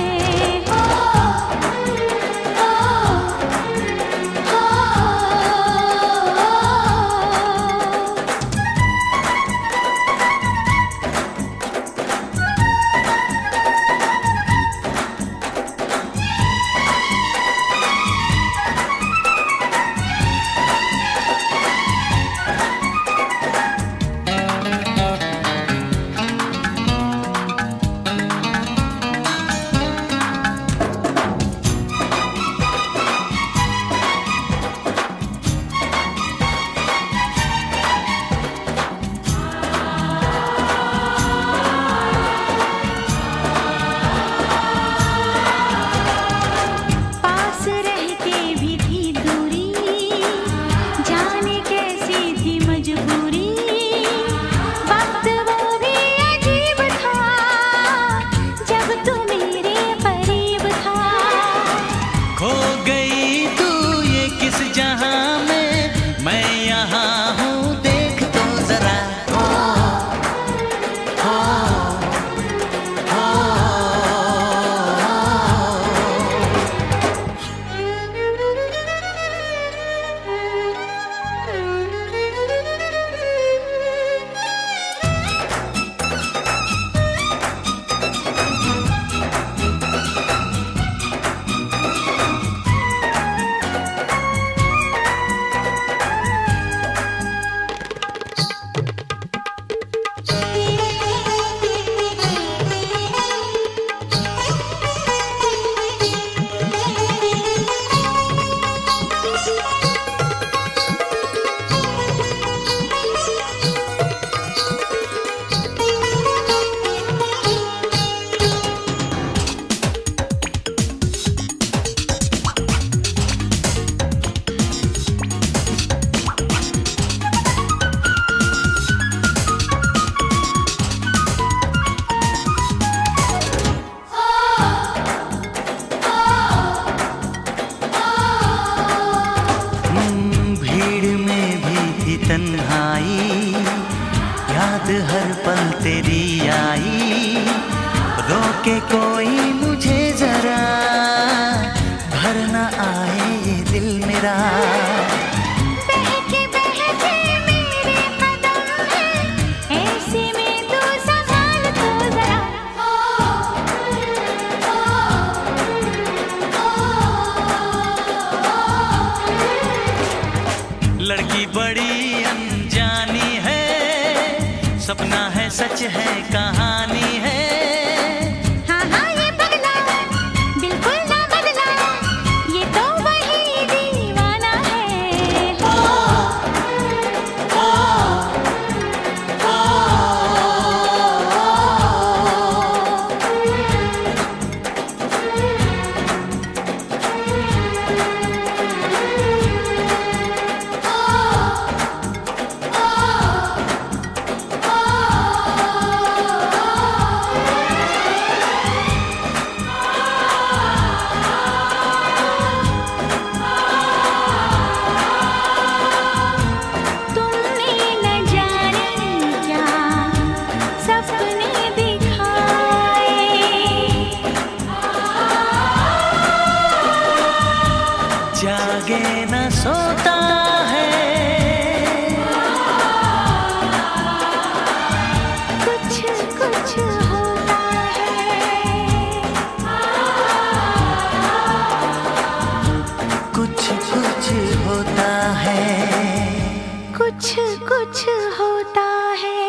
आके कोई मुझे जरा भर ना आए ये दिल मेरा। बहके बहके मेरे कदम हैं, ऐसे में तू संभाल तो जरा। लड़की बड़ी अनजानी है, सपना है सच है कहानी है। हाँ हाँ ये पगला बिल्कुल ना बदला, ये तो वही दीवाना है। तुमने न जाने क्या सपने दिखाए, जागे न सोता है, कुछ कुछ होता है, कुछ कुछ होता है। कुछ कुछ होता है।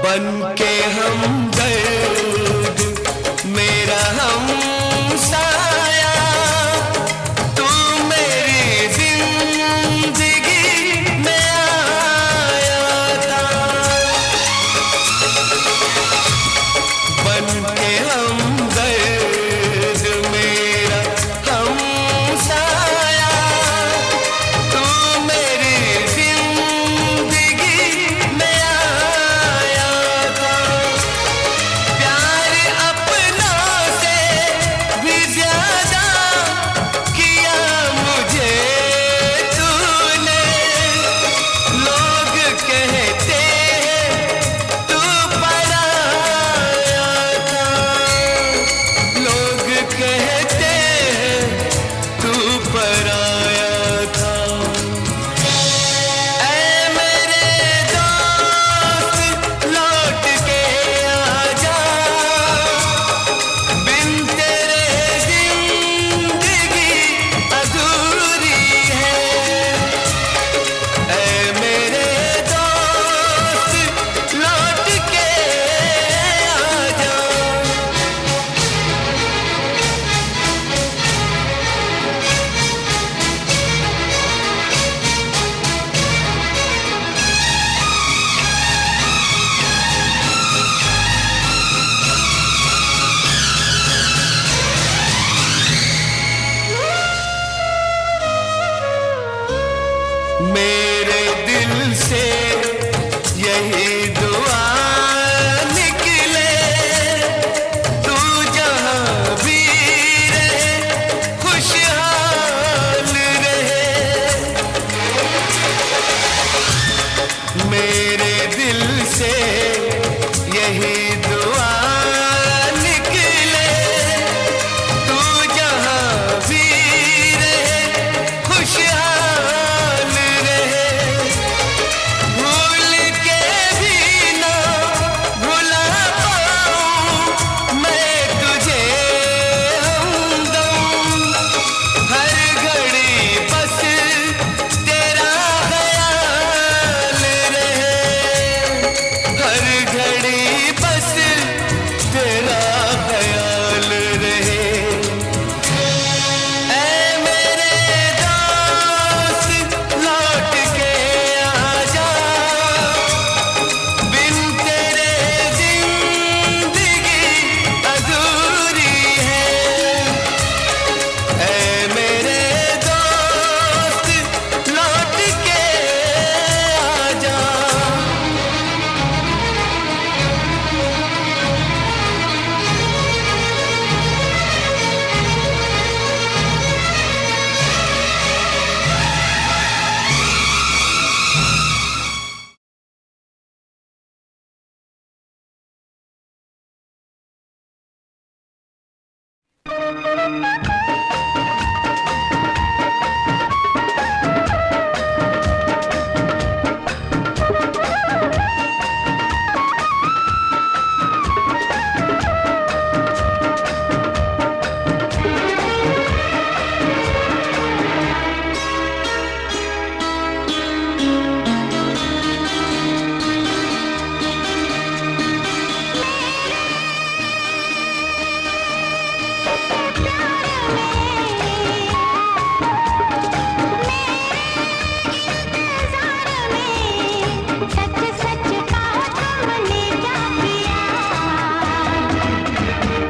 बन के हमदर्द मेरा हम साया, तू मेरी जिंदगी में आया था। बन के हमदर्द मेरा हम साया, तू मेरी जिंदगी में आया था। प्यार अपनों से भी ज्यादा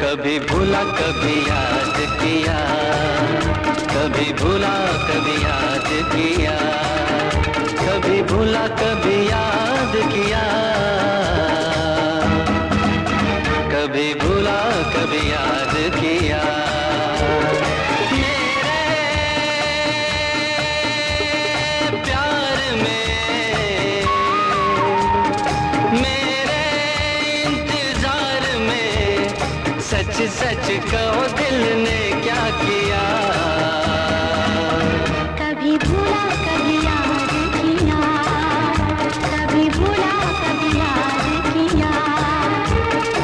कभी भूला कभी याद किया, कभी भूला कभी याद किया, कभी भूला कभी याद किया, कभी भूला कभी याद किया। मेरे प्यार में, मेरे इंतजार में, सच सच कहो दिल ने क्या किया। कभी भूला कभी याद किया, कभी भूला कभी याद किया,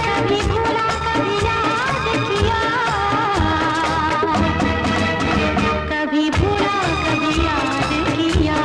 कभी भूला कभी याद किया, कभी भूला कभी याद किया।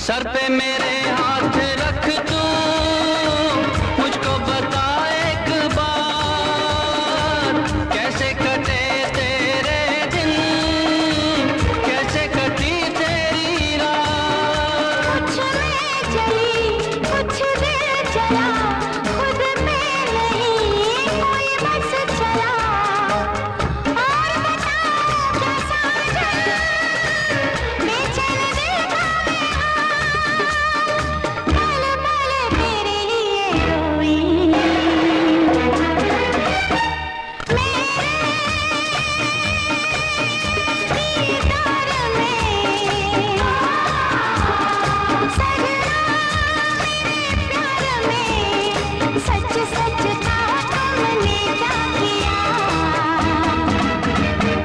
सर पे मेरे हाथ रख तू, मुझको बता एक बार, कैसे कटे तेरे दिन, कैसे कटी तेरी रात। कुछ में चली कुछ देर चला, खुद में नहीं कोई बस चला। और बताओ क्या साजन, बेचैन दिल का पल पल तेरे लिए रोई। सच सच कहा तुमने क्या किया।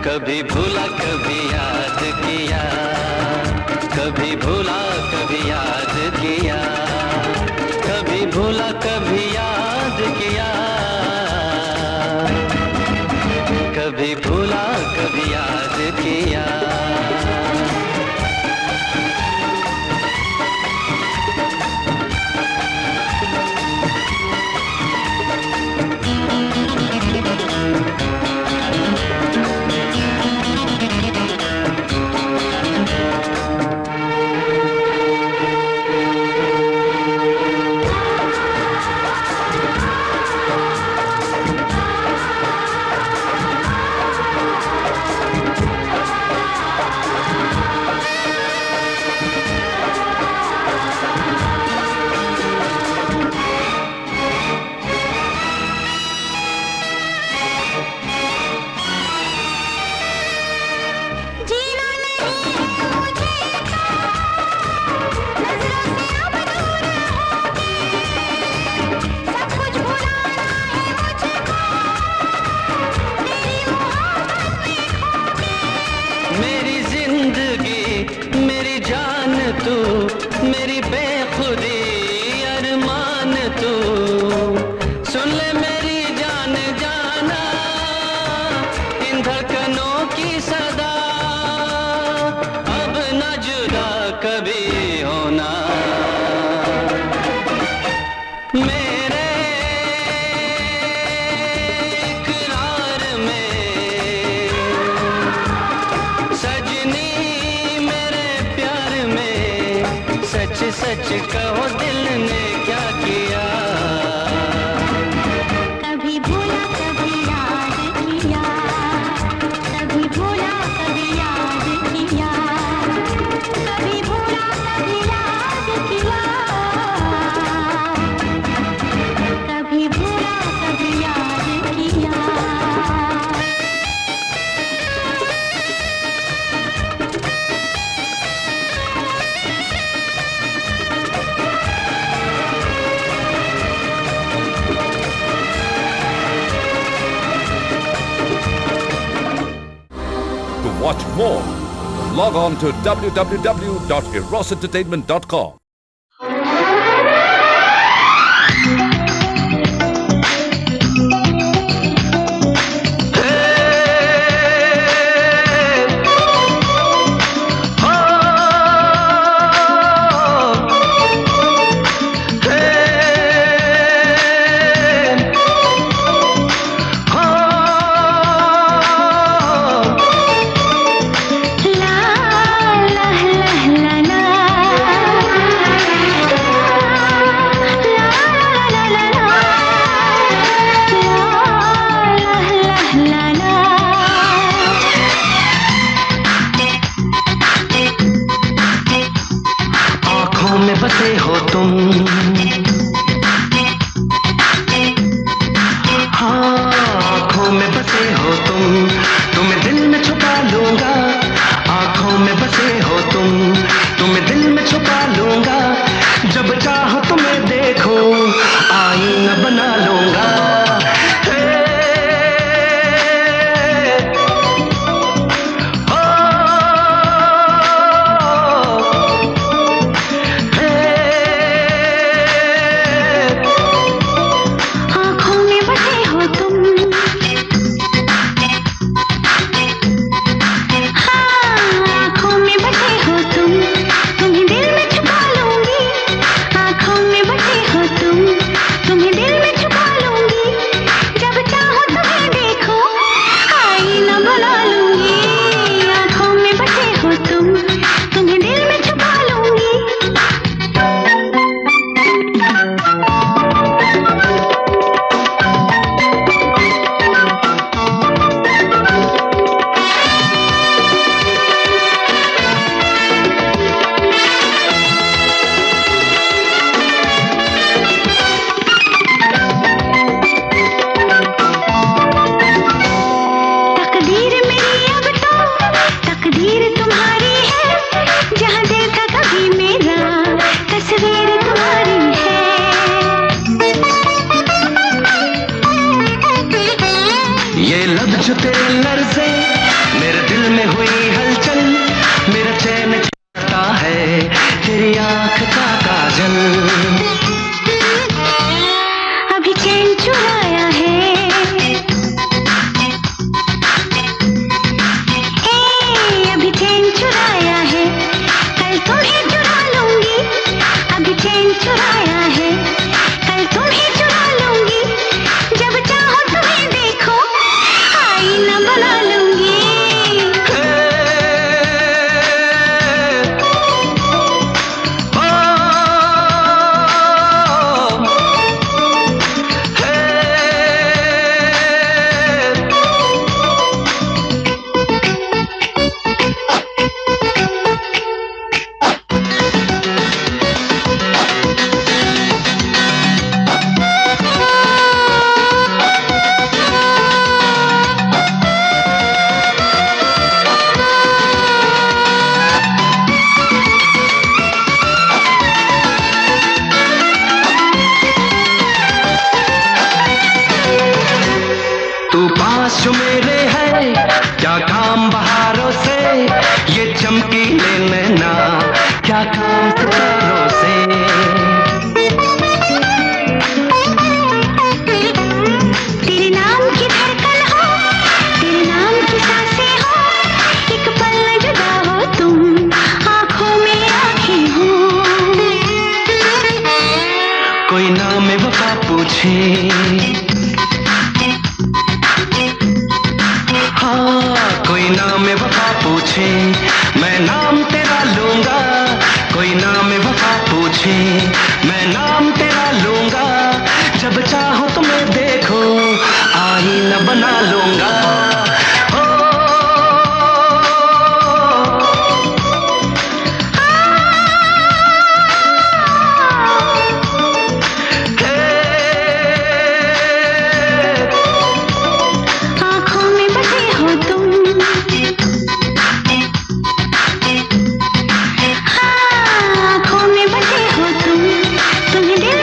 कभी भूला कभी याद किया, कभी भूला कभी याद किया, कभी भूला कभी याद किया, कभी भूला कभी याद किया। जीना नहीं है मुझे तो नजरों से अब दूर होके, सब कुछ भुलाना है मुझको तेरी मोहब्बत में खोके। मेरी जिंदगी मेरी जान तू, मेरी बेखुदी अरमान तू, सुन ले मेरी जान जाना, इन धड़कनों की सदा, अब न जुदा कभी होना। मेरे इकरार में, सजनी मेरे प्यार में, सच सच कहो दिल ने क्या किया। कभी भूला कभी more. Log on to www.erosentertainment.com. बसे हो तुम, हाँ आँखों में बसे हो तुम, तुम्हें दिल में छुपा लूंगा। आँखों में बसे हो तुम, तुम्हें दिल में छुपा लूंगा। जब चाहो तुम्हें देखो, आईना बना लूंगा। जो तेरे लर्ज़े मेरे दिल में हुई हलचल, मेरा चैन छूटता है तेरी आँख का काजल। अभी चैन चुराया है, अभी चैन चुराया है, कल तुम्हें चुरा लूंगी। अभी चैन चुराया है, कल तुम्हें चुरा लूंगी। जब चाहो तुम्हें देखो, आईना बना लूंगी। तू पास जो मेरे है, क्या काम बहारों से, ये चमकीले नैना क्या काम सितारों से। तेरे नाम की धड़कन हो, तेरे नाम की सांसें हो, एक पल न जुदा हो तुम, आँखों में आँखें हो। कोई नाम वफा पूछे, कोई नाम वफा पूछे, मैं नाम तेरा लूंगा। कोई नाम वफा पूछे, मैं नाम तेरा लूंगा। जब चाहो तुम्हें देखो, आईना बना लूंगा। आँखों में बसे हो तुम, तुम्हें दिल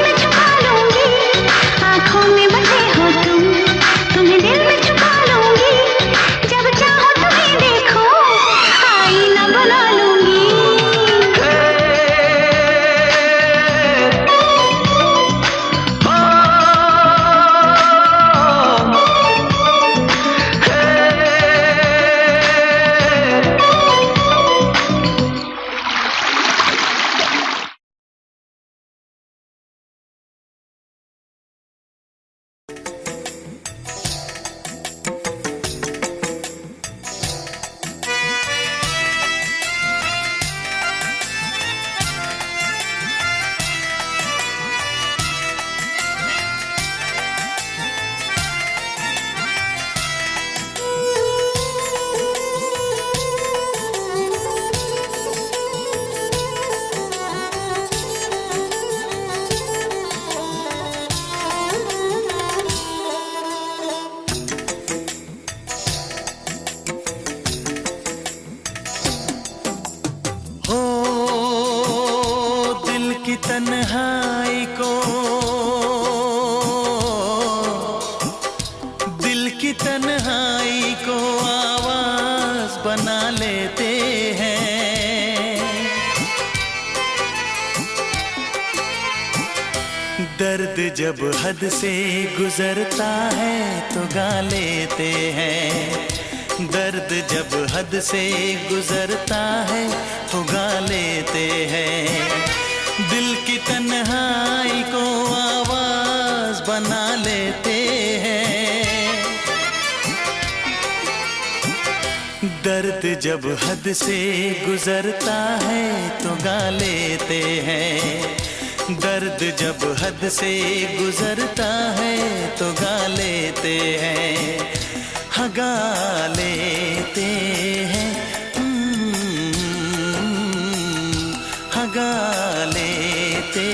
की तन्हाई को, दिल की तन्हाई को आवाज बना लेते हैं। दर्द जब हद से गुजरता है तो गा लेते हैं। दर्द जब हद से गुजरता है तो गा लेते हैं। दिल की तन्हाई को आवाज बना लेते हैं। दर्द जब हद से गुजरता है तो गा लेते हैं। दर्द जब हद से गुजरता है तो गा लेते हैं। हाँ गा लेते हैं, हाँ गा लेते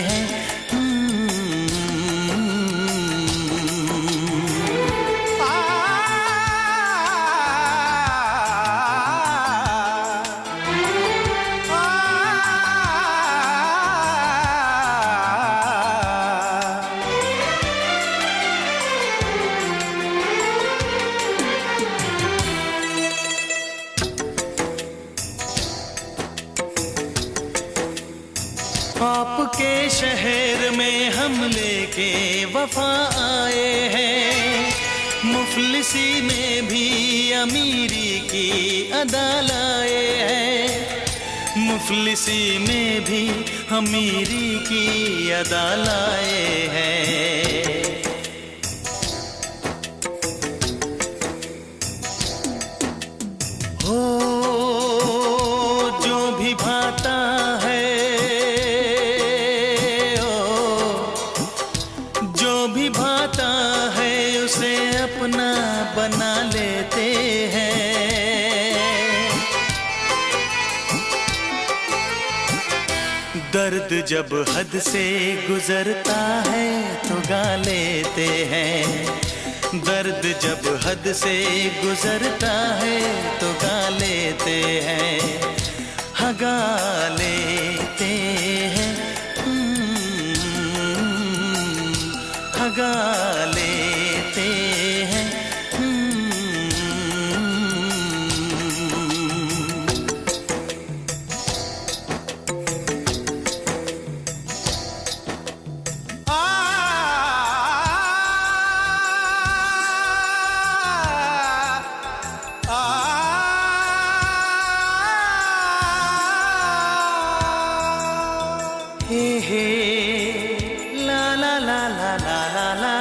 हैं। आपके शहर में हम लेके वफा आए हैं। मुफलिसी में भी अमीरी की अदा लाए हैं। मुफलिसी में भी अमीरी की अदा लाए हैं। हो जो भी भाता है, भाता है उसे अपना बना लेते हैं। दर्द जब हद से गुजरता है तो गा लेते हैं। दर्द जब हद से गुजरता है तो गा लेते हैं। हाँ गा लेते हैं, गा लेते हैं। हे हे ला ला ला ला ला ला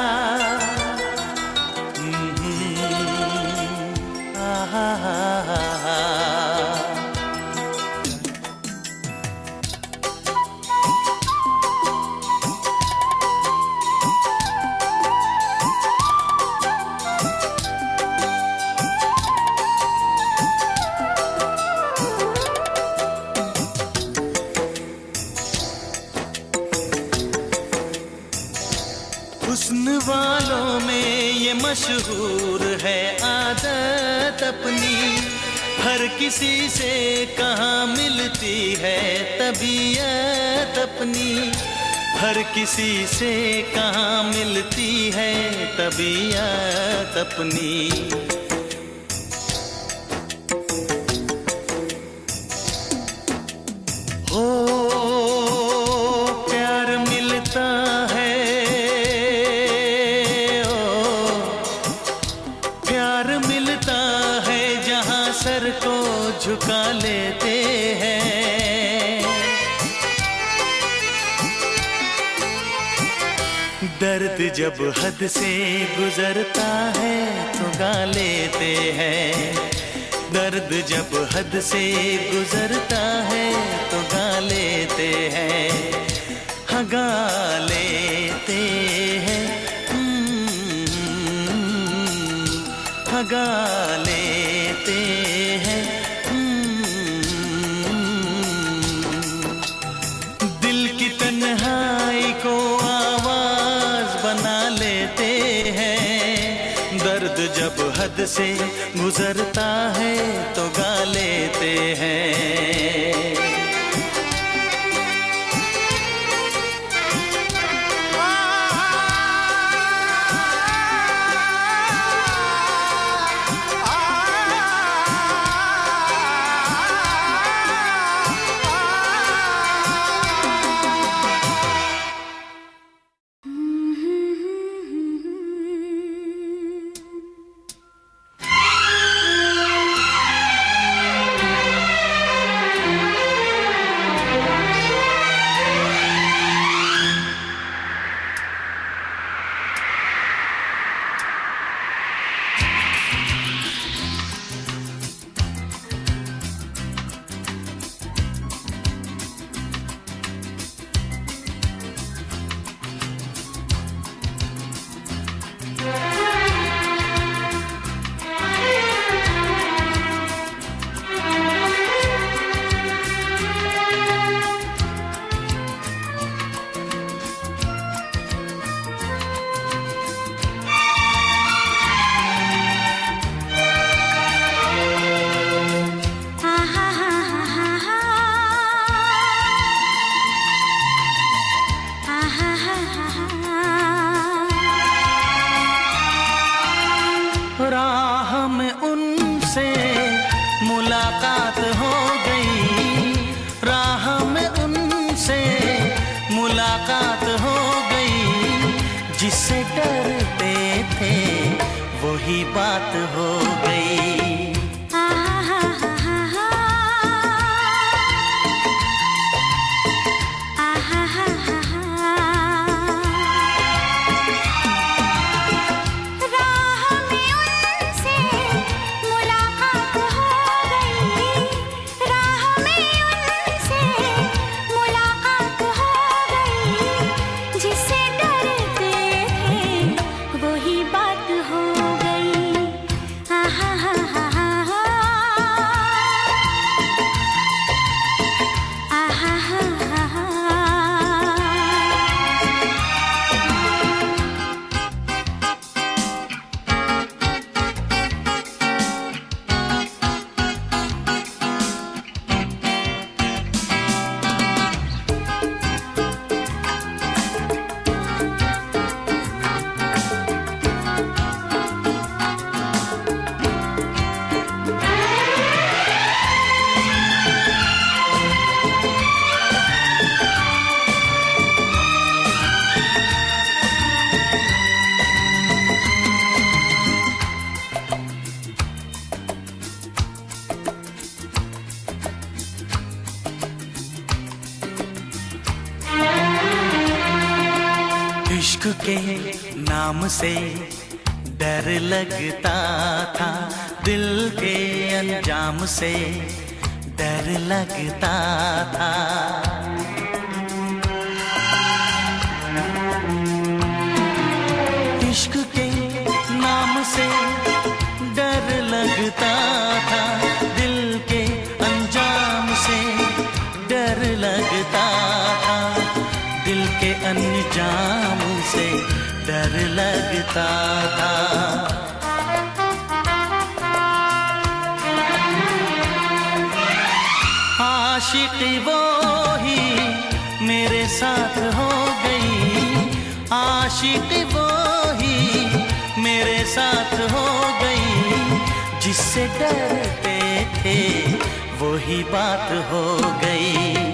हुस्न वालों में ये मशहूर है आदत अपनी। हर किसी से कहाँ मिलती है तबीयत अपनी। हर किसी से कहाँ मिलती है तबीयत अपनी। हो प्यार मिलता है, प्यार मिलता है जहाँ सर को झुका लेते हैं। दर्द जब हद से गुजरता है तो गा लेते हैं। दर्द जब हद से गुजरता है तो गा लेते हैं। हाँ गा लेते हैं, हाँ गा लेते हैं। दिल की तन्हाई को आवाज बना लेते हैं। दर्द जब हद से गुजरता है तो गा लेते हैं। मुलाकात हो गई, जिससे डरते थे वही बात हो गई। इश्क के नाम से डर लगता था, दिल के अंजाम से डर लगता था। इश्क के नाम से डर लगता था, दिल के अंजाम से डर लगता था, दिल के अंजाम से डर लगता था। आशिकी वो ही मेरे साथ हो गई, आशिकी वो ही मेरे साथ हो गई, जिससे डरते थे वही बात हो गई।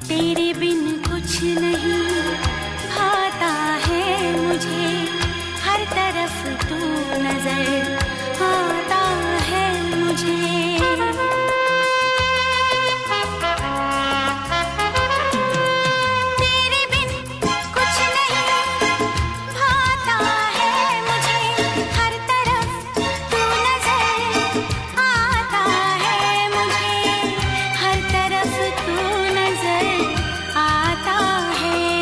तेरे बिन कुछ नहीं भाता है मुझे, हर तरफ तू नजर आता है मुझे। तेरे बिन कुछ नहीं भाता है मुझे, हर तरफ तू नजर आता है मुझे, हर तरफ तू नजर आता है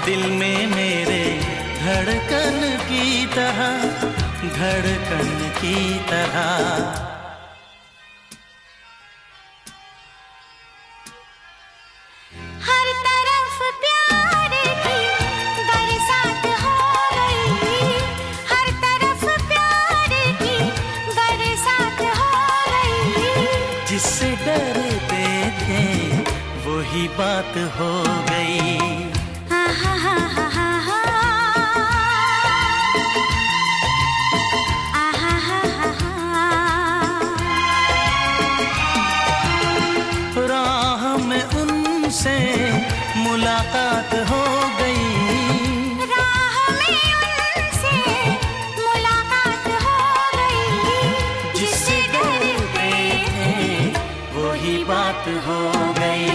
दिल में मेरे धड़कन की तरह, धड़कन की तरह। हर तरफ प्यार की बरसात हो गई, हर तरफ प्यार की बरसात हो गई। जिससे डरते थे वही बात हो गई। राह में उनसे मुलाकात हो गई, राह में उनसे मुलाकात हो गई। जिससे डरते थे वही बात हो गई।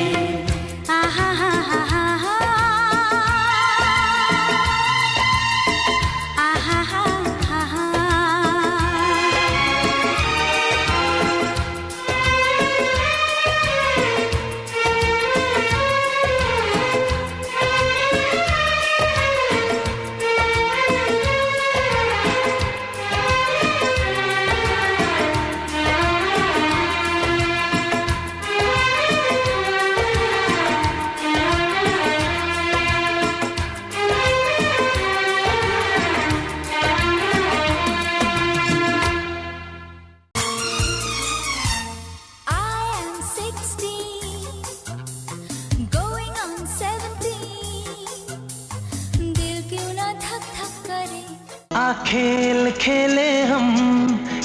खेल खेले हम,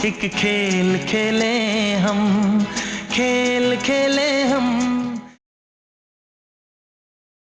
एक खेल खेले हम, खेल खेले हम,